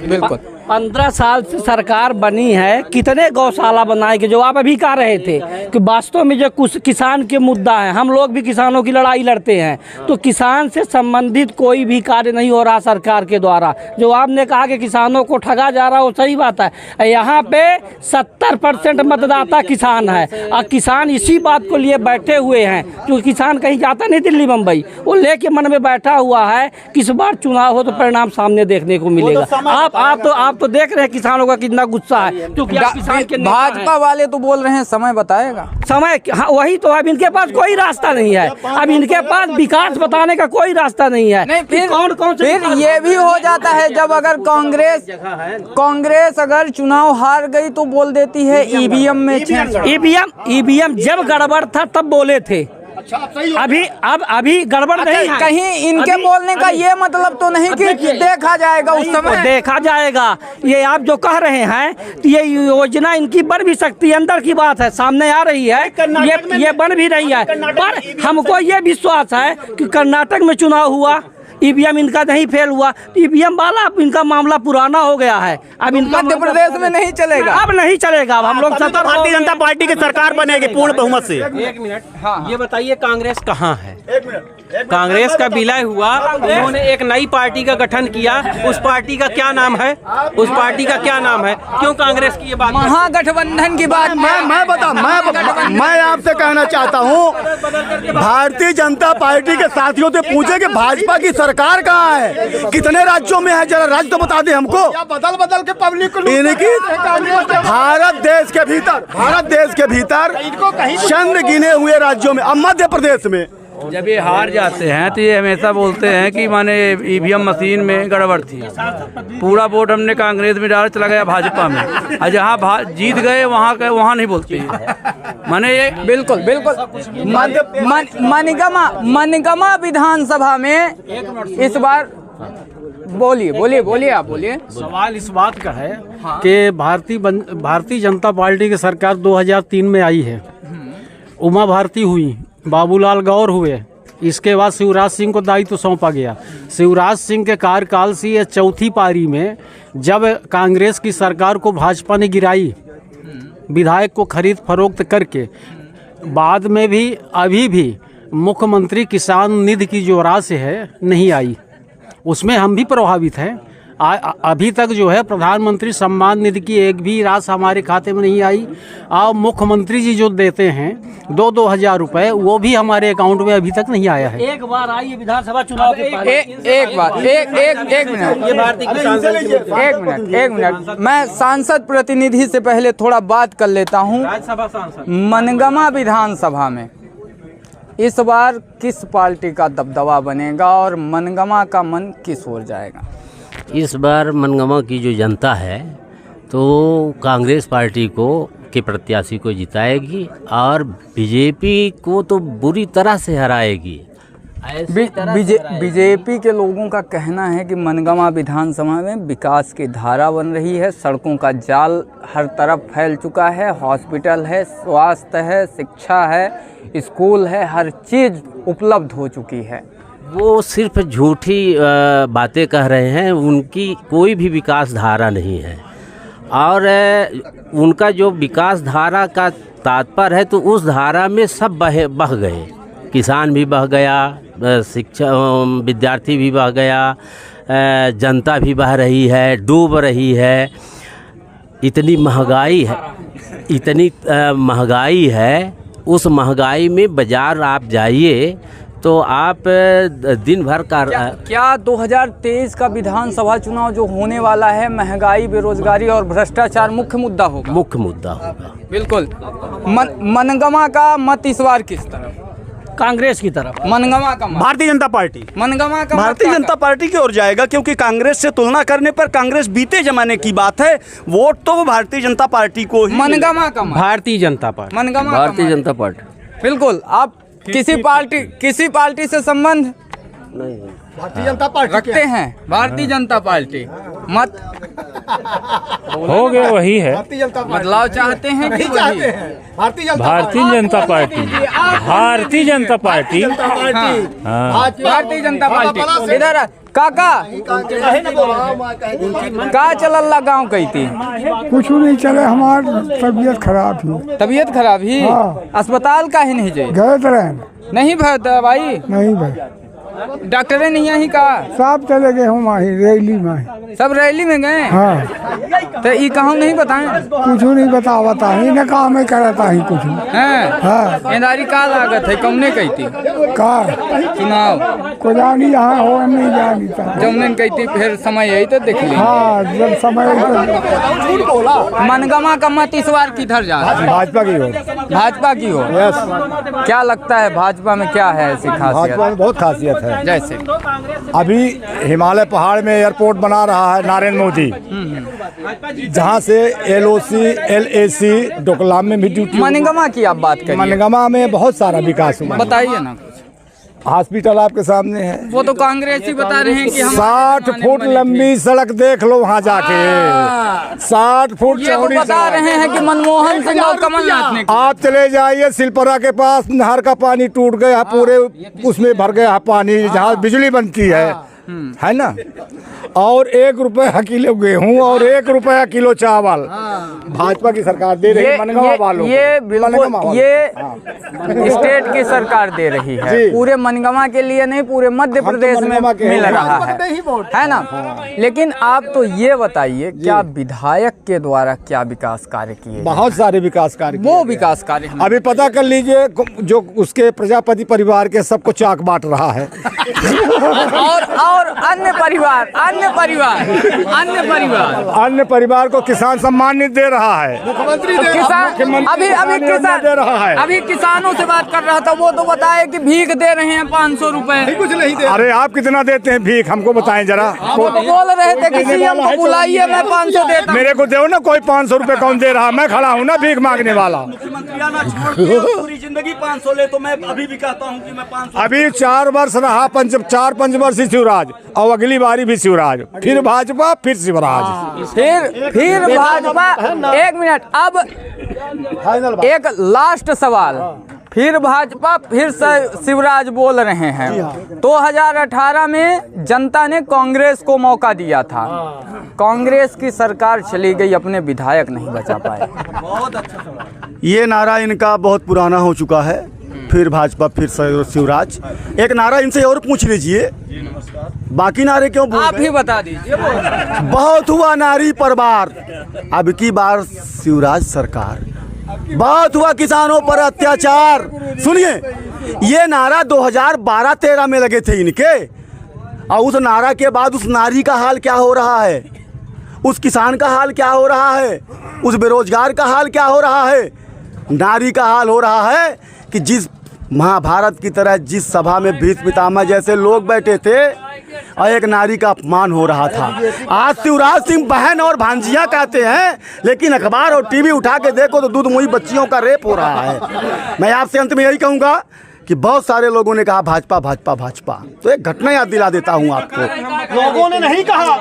Speaker 6: बिल्कुल
Speaker 5: 15 साल से सरकार बनी है, कितने गौशाला बनाए कि जो आप अभी कह रहे थे कि वास्तव में जो कुछ किसान के मुद्दा है, हम लोग भी किसानों की लड़ाई लड़ते हैं, तो किसान से संबंधित कोई भी कार्य नहीं हो रहा सरकार के द्वारा। जो आपने कहा कि किसानों को ठगा जा रहा, वो सही बात है। यहाँ पे 70% मतदाता किसान है, और किसान इसी बात को लिए बैठे हुए हैं, क्योंकि किसान कहीं जाता नहीं दिल्ली मुंबई, वो लेके मन में बैठा हुआ है कि इस बार चुनाव हो तो परिणाम सामने देखने को मिलेगा। आप तो देख रहे हैं किसानों का कितना गुस्सा है, क्योंकि किसान के
Speaker 6: भाजपा वाले तो बोल रहे हैं समय बताएगा।
Speaker 5: समय, हाँ वही तो। अब इनके पास कोई रास्ता नहीं है, अब इनके पास विकास बताने का कोई रास्ता नहीं है।
Speaker 6: नहीं, फिर
Speaker 5: कौन
Speaker 6: फिर ये भी हो जाता है, जब अगर कांग्रेस अगर चुनाव हार गई तो बोल देती है ईवीएम में
Speaker 5: ईवीएम जब गड़बड़ था तब बोले थे, अभी गड़बड़ नहीं है।
Speaker 6: कहीं इनके बोलने का ये मतलब तो नहीं कि देखा जाएगा, उस समय
Speaker 5: देखा जाएगा। ये आप जो कह रहे हैं, तो ये योजना इनकी बन भी सकती है, अंदर की बात है, सामने आ रही है, ये बन भी रही है। पर हमको ये विश्वास है कि कर्नाटक में चुनाव हुआ, ईवीएम इनका नहीं फेल हुआ, ईवीएम वाला इनका मामला पुराना हो गया है। अब इनका
Speaker 6: मध्य प्रदेश में नहीं चलेगा,
Speaker 5: अब नहीं चलेगा। अब हम लोग
Speaker 1: भारतीय जनता पार्टी की सरकार बनेगी पूर्ण बहुमत से।
Speaker 7: 1 मिनट, हाँ ये बताइए कांग्रेस कहाँ है? कांग्रेस का विलय हुआ, उन्होंने एक नई पार्टी का गठन किया, उस पार्टी का क्या नाम है? क्यों कांग्रेस की ये बात?
Speaker 6: महागठबंधन की बात
Speaker 2: मैं आपसे कहना चाहता हूँ, भारतीय जनता पार्टी के साथियों से पूछे कि भाजपा की सरकार कहाँ है, कितने राज्यों में है, जरा राज्य तो बता दे हमको। बदल के पब्लिक को इनकी भारत देश के भीतर चंद गिने हुए राज्यों में, अब मध्य प्रदेश में
Speaker 3: जब ये हार जाते हैं तो ये हमेशा बोलते हैं कि माने ईवीएम मशीन में गड़बड़ थी, पूरा वोट हमने कांग्रेस में डाला, चला गया भाजपा में, और जहाँ जीत गए वहाँ नहीं बोलते माने ये
Speaker 6: बिल्कुल मनगमा विधानसभा में इस बार बोलिए आप बोलिए।
Speaker 7: सवाल इस बात का है कि भारतीय जनता पार्टी की सरकार 2003 में आई है, उमा भारती हुई, बाबूलाल गौर हुए, इसके बाद शिवराज सिंह को दायित्व सौंपा गया। शिवराज सिंह के कार्यकाल से यह चौथी पारी में जब कांग्रेस की सरकार को भाजपा ने गिराई, विधायक को खरीद फरोख्त करके, बाद में भी अभी भी मुख्यमंत्री किसान निधि की जो राशि है नहीं आई, उसमें हम भी प्रभावित हैं। अभी तक जो है प्रधानमंत्री सम्मान निधि की एक भी राशि हमारे खाते में नहीं आई, और मुख्यमंत्री जी जो देते हैं 2-2 हज़ार रुपए, वो भी हमारे अकाउंट में अभी तक नहीं आया है।
Speaker 5: एक बार आई विधानसभा चुनाव के पहले।
Speaker 6: एक मिनट मैं सांसद प्रतिनिधि से पहले थोड़ा बात कर लेता हूँ। मनगमा विधानसभा में इस बार किस पार्टी का दबदबा बनेगा और मनगमा का मन किस ओर जाएगा?
Speaker 10: इस बार मनगमा की जो जनता है तो कांग्रेस पार्टी के प्रत्याशी को जिताएगी और बीजेपी को तो बुरी तरह से हराएगी।
Speaker 6: बीजेपी के लोगों का कहना है कि मनगमा विधानसभा में विकास की धारा बन रही है, सड़कों का जाल हर तरफ फैल चुका है, हॉस्पिटल है, स्वास्थ्य है, शिक्षा है, स्कूल है, हर चीज़ उपलब्ध हो चुकी है।
Speaker 10: वो सिर्फ झूठी बातें कह रहे हैं, उनकी कोई भी विकास धारा नहीं है। और उनका जो विकास धारा का तात्पर्य है तो उस धारा में सब बह गए, किसान भी बह गया, शिक्षा विद्यार्थी भी बह गया, जनता भी बह रही है, डूब रही है। इतनी महंगाई है, इतनी महंगाई है, उस महंगाई में बाज़ार आप जाइए तो आप दिन भर का
Speaker 6: क्या 2023 का विधानसभा चुनाव जो होने वाला है महंगाई, बेरोजगारी और भ्रष्टाचार मुख्य मुद्दा होगा?
Speaker 10: मुख्य मुद्दा होगा,
Speaker 6: बिल्कुल। मनगमा का मत इस बार किस तरफ?
Speaker 5: कांग्रेस की तरफ।
Speaker 6: मनगमा का मत
Speaker 9: भारतीय जनता पार्टी,
Speaker 6: मनगमा का
Speaker 9: भारतीय जनता पार्टी की ओर जाएगा, क्योंकि कांग्रेस से तुलना करने पर कांग्रेस बीते जमाने की बात है, वोट तो भारतीय जनता पार्टी को ही।
Speaker 6: मनगमा का मत
Speaker 7: भारतीय जनता पार्टी,
Speaker 6: मनगमा
Speaker 7: भारतीय जनता पार्टी।
Speaker 6: बिल्कुल। आप किसी पार्टी से संबंध
Speaker 2: नहीं, भारतीय जनता पार्टी
Speaker 6: रखते हैं? भारतीय जनता पार्टी मत
Speaker 4: हो गया वही है,
Speaker 6: बदलाव चाहते हैं कि वही?
Speaker 4: Bharatiya Janata party, Bharatiya Janata party,
Speaker 6: Bharatiya Janata party. इधर काका का चलल्ला गाँव कही थी?
Speaker 11: कुछ नहीं चले, हमारी तबीयत खराब थी।
Speaker 6: तबीयत खराब ही? अस्पताल का ही नहीं जाए?
Speaker 11: गए तो रहे
Speaker 6: नहीं भाई,
Speaker 11: नहीं भाई,
Speaker 6: डॉक्टर नहीं यही का?
Speaker 11: सब चले गए हम वहीं रैली में।
Speaker 6: सब रैली में गए?
Speaker 11: हाँ।
Speaker 6: तो ये कहूँ नहीं बताएं?
Speaker 11: कुछ नहीं बतावता ही न काम में करता ही कुछ
Speaker 6: है।
Speaker 11: हाँ।
Speaker 6: एंदारी का लागत है, कमने कही थी
Speaker 11: का
Speaker 6: चुनाव
Speaker 11: को जानी यहाँ हो नहीं जानी
Speaker 6: जमने कही थी, फिर समय यही तो देख ली।
Speaker 11: हाँ, जब समय
Speaker 6: मनगमा का मत इस बार किधर जा रहा है?
Speaker 2: भाजपा की ओर।
Speaker 6: भाजपा की ओर। क्या लगता है भाजपा में क्या है ऐसी खासियत?
Speaker 2: भाजपा में बहुत खासियत है।
Speaker 6: जैसे
Speaker 2: अभी हिमालय पहाड़ में एयरपोर्ट बना रहा है नरेंद्र मोदी, जहां से LOC LAC डोकलाम में भी ड्यूटी।
Speaker 6: मनगमा की आप बात करिए।
Speaker 2: मनगमा में बहुत सारा विकास हुआ,
Speaker 6: बताइए ना।
Speaker 2: हॉस्पिटल आपके सामने है,
Speaker 6: वो तो कांग्रेस ही बता रहे हैं कि हम
Speaker 2: 60 फुट लंबी सड़क देख लो वहाँ जाके, 60 फुट
Speaker 6: ये
Speaker 2: चौड़ी
Speaker 6: बता रहे हैं कि मनमोहन सिंह और कमलनाथ ने।
Speaker 2: आप चले जाइए सिलपरा के पास, नहर का पानी टूट गया पूरे, उसमें भर गया पानी जहाँ बिजली बनती है ना। और 1 रुपया किलो गेहूं और 1 रुपया किलो चावल भाजपा की सरकार दे रही है मनगमा वालों को।
Speaker 6: ये बिल्कुल ये स्टेट की सरकार दे रही है, पूरे मनगमा के लिए नहीं, पूरे मध्य प्रदेश में मिल रहा है ना। लेकिन आप तो ये बताइए, क्या विधायक के द्वारा क्या विकास कार्य किए?
Speaker 2: बहुत सारे विकास कार्य,
Speaker 6: वो विकास कार्य
Speaker 2: अभी पता कर लीजिए, जो उसके प्रजापति परिवार के सबको चाक बांट रहा है।
Speaker 6: और अन्य परिवार
Speaker 2: को किसान सम्मान निधि दे रहा है, मुख्यमंत्री
Speaker 6: दे रहा है। अभी किसानों से बात कर रहा था, वो तो बताए कि भीख दे रहे हैं 500 रुपए।
Speaker 2: कुछ नहीं दे। अरे आप कितना देते हैं भीख, हमको बताएं जरा।
Speaker 6: वो तो बोल रहे थे कि सीएम को बुलाइए, मैं 500 देता हूं।
Speaker 2: मेरे को दो ना, कोई 500 रुपए कौन दे रहा? मैं खड़ा हूँ ना भीख मांगने वाला।
Speaker 9: पूरी जिंदगी 500 ले, तो मैं अभी भी कहता हूँ कि मैं 500।
Speaker 2: अभी 4 वर्ष रहा, 4-5 वर्ष शिवराज, और अगली बारी भी शिवराज, फिर भाजपा, फिर शिवराज,
Speaker 6: फिर भाजपा। 1 मिनट, अब एक लास्ट सवाल। फिर भाजपा, फिर शिवराज बोल रहे हैं। 2018 में जनता ने कांग्रेस को मौका दिया था, कांग्रेस की सरकार चली गई, अपने विधायक नहीं बचा पाए।
Speaker 9: बहुत अच्छा सवाल।
Speaker 2: ये नारा इनका बहुत पुराना हो चुका है, फिर भाजपा, फिर शिवराज। एक नारा इनसे और पूछ लीजिए, बाकी नारे क्यों बोल?
Speaker 6: आप ही बता दीजिए।
Speaker 2: बहुत हुआ नारी पर बार, अब की बार शिवराज सरकार। बहुत हुआ किसानों पर अत्याचार। सुनिए, ये नारा 2012-13 में लगे थे इनके, और उस नारा के बाद उस नारी का हाल क्या हो रहा है, उस किसान का हाल क्या हो रहा है, उस बेरोजगार का हाल क्या हो रहा है। नारी का हाल हो रहा है कि जिस महाभारत की तरह जिस सभा में भीष्म पितामह जैसे लोग बैठे थे और एक नारी का अपमान हो रहा था। आज शिवराज सिंह बहन और भांजियां कहते हैं, लेकिन अखबार और टीवी उठा के देखो तो दूध मुही बच्चियों का रेप हो रहा है। मैं आपसे अंत में यही कहूँगा कि बहुत सारे लोगों ने कहा भाजपा भाजपा भाजपा। तो एक घटना याद दिला देता हूं आपको।
Speaker 1: लोगों ने नहीं कहा,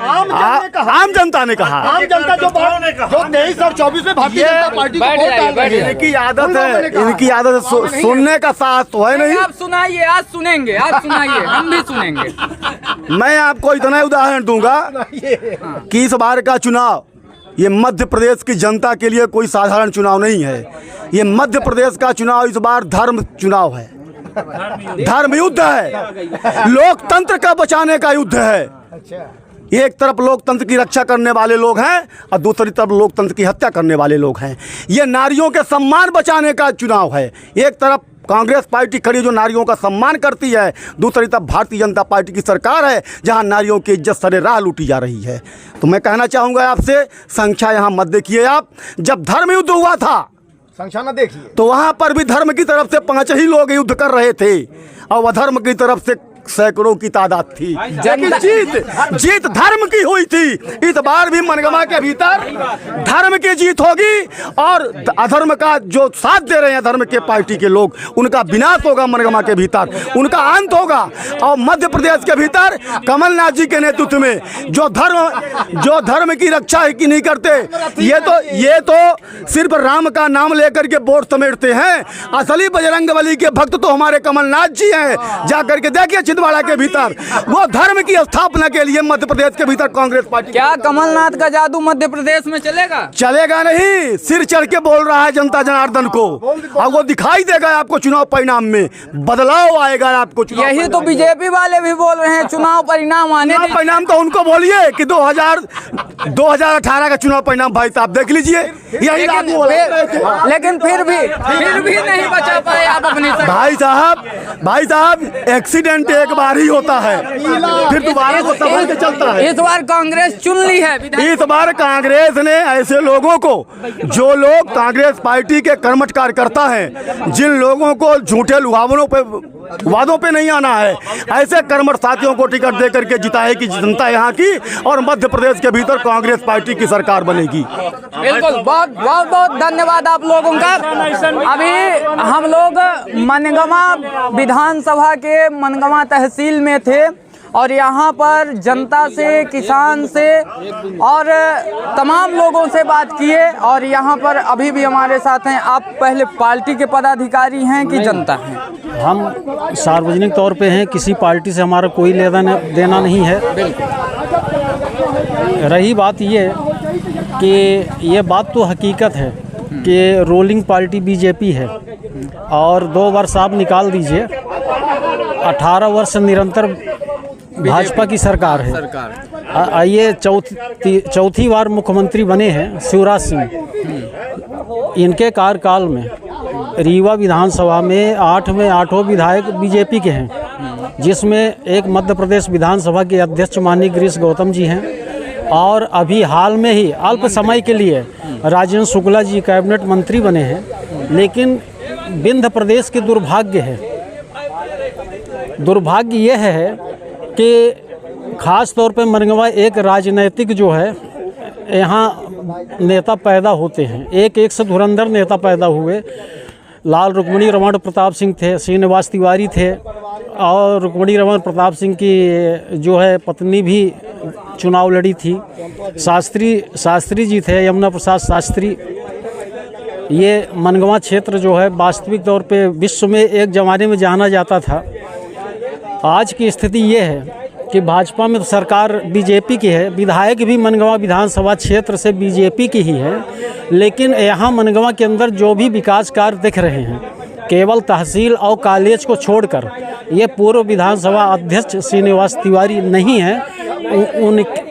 Speaker 2: आम जनता ने कहा।
Speaker 1: आम जनता जो 23 और 24 में भारतीय जनता पार्टी को वोट डाल रही है।
Speaker 2: इनकी आदत है, इनकी आदत है सुनने का साथ तो है नहीं।
Speaker 6: आप सुनाइए, आज सुनेंगे, आप सुनाइए, हम भी सुनेंगे।
Speaker 2: मैं आपको इतना उदाहरण दूंगा कि इस बार का चुनाव ये मध्य प्रदेश की जनता के लिए कोई साधारण चुनाव नहीं है। ये मध्य प्रदेश का चुनाव इस बार धर्म चुनाव है, धर्म युद्ध है, लोकतंत्र का बचाने का युद्ध है। एक तरफ लोकतंत्र की रक्षा करने वाले लोग हैं और दूसरी तरफ लोकतंत्र की हत्या करने वाले लोग हैं। ये नारियों के सम्मान बचाने का चुनाव है। एक तरफ कांग्रेस पार्टी खड़ी जो नारियों का सम्मान करती है, दूसरी तरफ भारतीय जनता पार्टी की सरकार है जहां नारियों की इज्जत सरे राह लूटी जा रही है। तो मैं कहना चाहूँगा आपसे, संख्या यहाँ मत देखिए आप। जब धर्म युद्ध हुआ था
Speaker 1: संख्या न देखिए
Speaker 2: तो वहाँ पर भी धर्म की तरफ से 5 ही लोग युद्ध कर रहे थे और अधर्म की तरफ से सैकड़ों की तादाद थी। लेकिन जीत धर्म की हुई थी। इस बार भी मनगमा के भीतर धर्म की जीत होगी और अधर्म का जो साथ दे रहे हैं धर्म के पार्टी के लोग, उनका विनाश होगा मनगमा के भीतर, उनका अंत होगा। और मध्य प्रदेश के भीतर कमलनाथ जी के नेतृत्व में जो धर्म की रक्षा की नहीं करते, ये तो सिर्फ राम का नाम लेकर के वोट समेटते हैं। असली बजरंगबली के भक्त तो हमारे कमलनाथ जी हैं। जाकर के देखिए छिंदवाड़ा के भीतर वो धर्म की स्थापना के लिए मध्य प्रदेश के भीतर कांग्रेस पार्टी।
Speaker 6: क्या कमलनाथ का जादू मध्य प्रदेश में चलेगा?
Speaker 2: चलेगा नहीं, सिर चढ़ के बोल रहा है जनता जनार्दन को, और वो दिखाई देगा आपको चुनाव परिणाम में, बदलाव आएगा आपको।
Speaker 6: यही तो बीजेपी वाले भी बोल रहे हैं, चुनाव परिणाम आने दीजिए।
Speaker 2: परिणाम तो उनको बोलिए कि 2018 का चुनाव परिणाम भाई साहब देख लीजिए, यही
Speaker 6: लेकिन फिर भी नहीं बचा पाए आप अपनी।
Speaker 2: भाई साहब एक्सीडेंट एक बार ही होता है, फिर दोबारा को संभल के चलता है।
Speaker 6: इस बार कांग्रेस चुन ली है।
Speaker 2: इस बार कांग्रेस ने ऐसे लोगों को, जो लोग कांग्रेस पार्टी के कर्मठ कार्यकर्ता हैं, जिन लोगों को झूठे लुभावनों पे वादों पे नहीं आना है, ऐसे कर्मठ साथियों को टिकट दे करके जिताएगी जनता यहाँ की, और मध्य प्रदेश के भीतर कांग्रेस पार्टी की सरकार बनेगी।
Speaker 6: बिल्कुल, बहुत धन्यवाद आप लोगों का। अभी हम लोग मनगमा विधानसभा के मनगमा तहसील में थे और यहाँ पर जनता से, किसान से और तमाम लोगों से बात किए, और यहाँ पर अभी भी हमारे साथ हैं। आप पहले पार्टी के पदाधिकारी हैं कि जनता हैं?
Speaker 12: हम सार्वजनिक तौर पे हैं, किसी पार्टी से हमारा कोई लेना देना नहीं है। रही बात ये कि ये बात तो हकीकत है कि रोलिंग पार्टी बीजेपी है और 2 वर्ष आप निकाल दीजिए, 18 वर्ष निरंतर भाजपा की सरकार है। ये चौथी बार मुख्यमंत्री बने हैं शिवराज सिंह। इनके कार्यकाल में रीवा विधानसभा में 8 में 8 विधायक बीजेपी के हैं, जिसमें एक मध्य प्रदेश विधानसभा के अध्यक्ष माननीय गिरीश गौतम जी हैं, और अभी हाल में ही अल्प समय के लिए राजेंद्र शुक्ला जी कैबिनेट मंत्री बने हैं। लेकिन विंध्य प्रदेश के दुर्भाग्य यह है कि खास तौर पे मनगवा एक राजनैतिक जो है, यहाँ नेता पैदा होते हैं, एक से धुरंधर नेता पैदा हुए। लाल रुक्मणी रमण प्रताप सिंह थे, श्रीनिवास तिवारी थे, और रुक्मणी रमण प्रताप सिंह की जो है पत्नी भी चुनाव लड़ी थी। शास्त्री जी थे, यमुना प्रसाद शास्त्री। ये मनगवा क्षेत्र जो है वास्तविक तौर पे विश्व में एक ज़माने में जाना जाता था। आज की स्थिति ये है कि भाजपा में तो सरकार बीजेपी की है, विधायक भी मनगवा विधानसभा क्षेत्र से बीजेपी की ही है, लेकिन यहाँ मनगवा के अंदर जो भी विकास कार्य दिख रहे हैं, केवल तहसील और कॉलेज को छोड़कर, ये पूर्व विधानसभा अध्यक्ष श्रीनिवास तिवारी नहीं है,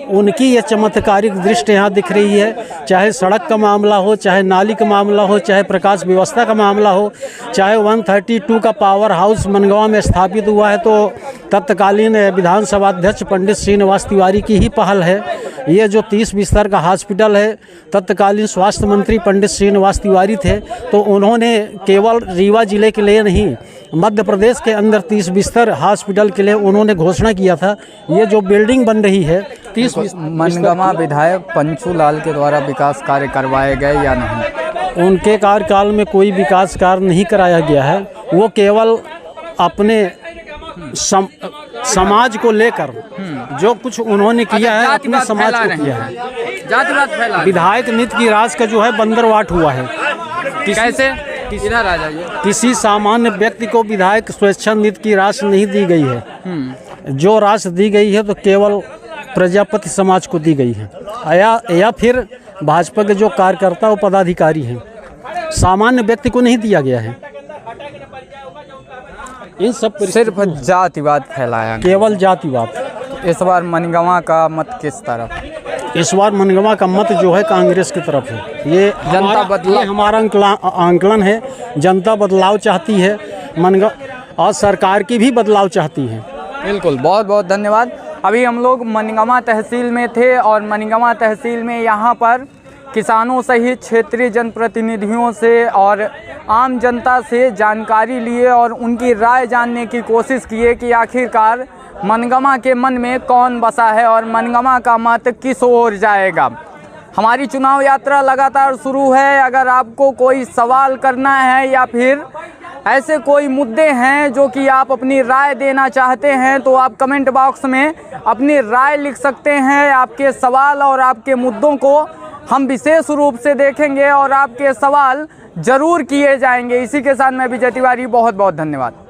Speaker 12: उनकी ये चमत्कारिक दृष्टि यहाँ दिख रही है। चाहे सड़क का मामला हो, चाहे नाली का मामला हो, चाहे प्रकाश व्यवस्था का मामला हो, चाहे 132 का पावर हाउस मनगवा में स्थापित हुआ है, तो तत्कालीन विधानसभा अध्यक्ष पंडित श्रीनिवास तिवारी की ही पहल है। ये जो 30 बिस्तर का हॉस्पिटल है, तत्कालीन स्वास्थ्य मंत्री पंडित श्रीनिवास तिवारी थे, तो उन्होंने केवल रीवा जिले के लिए नहीं, मध्य प्रदेश के अंदर 30 बिस्तर हॉस्पिटल के लिए उन्होंने घोषणा किया था। ये जो बिल्डिंग बन रही है 30
Speaker 6: मनगमा विधायक पंचू लाल के द्वारा विकास कार्य करवाए गए या नहीं?
Speaker 12: उनके कार्यकाल में कोई विकास कार्य नहीं कराया गया है। वो केवल अपने समाज को लेकर जो कुछ उन्होंने किया है अपने समाज को किया है।
Speaker 6: जातिवाद फैला
Speaker 12: विधायक नीति की राज का जो है बंदरवाट हुआ है।
Speaker 6: कैसे? इधर आ जाइए।
Speaker 12: किसी सामान्य व्यक्ति को विधायक स्वेच्छा नीति की राशि नहीं दी गई है। जो राशि दी गई है तो केवल प्रजापति समाज को दी गई है, या फिर भाजपा के जो कार्यकर्ता और पदाधिकारी हैं, सामान्य व्यक्ति को नहीं दिया गया है। इन सब
Speaker 6: सिर्फ जातिवाद फैलाया,
Speaker 12: केवल जातिवाद।
Speaker 6: इस बार मनगवा का मत किस तरफ?
Speaker 12: इस बार मनगवा का मत जो है कांग्रेस की तरफ है। ये
Speaker 6: जनता बदलाव,
Speaker 12: हमारा आंकलन है। जनता बदलाव चाहती है मनगवा, और सरकार की भी बदलाव चाहती है।
Speaker 6: बिल्कुल, बहुत बहुत धन्यवाद। अभी हम लोग मनगवा तहसील में थे और मनगवा तहसील में यहाँ पर किसानों सहित क्षेत्रीय जनप्रतिनिधियों से और आम जनता से जानकारी लिए और उनकी राय जानने की कोशिश किए कि आखिरकार मनगवा के मन में कौन बसा है और मनगवा का मत किस ओर जाएगा। हमारी चुनाव यात्रा लगातार शुरू है। अगर आपको कोई सवाल करना है या फिर ऐसे कोई मुद्दे हैं जो कि आप अपनी राय देना चाहते हैं तो आप कमेंट बॉक्स में अपनी राय लिख सकते हैं। आपके सवाल और आपके मुद्दों को हम विशेष रूप से देखेंगे और आपके सवाल जरूर किए जाएंगे। इसी के साथ मैं विजय तिवारी, बहुत बहुत धन्यवाद।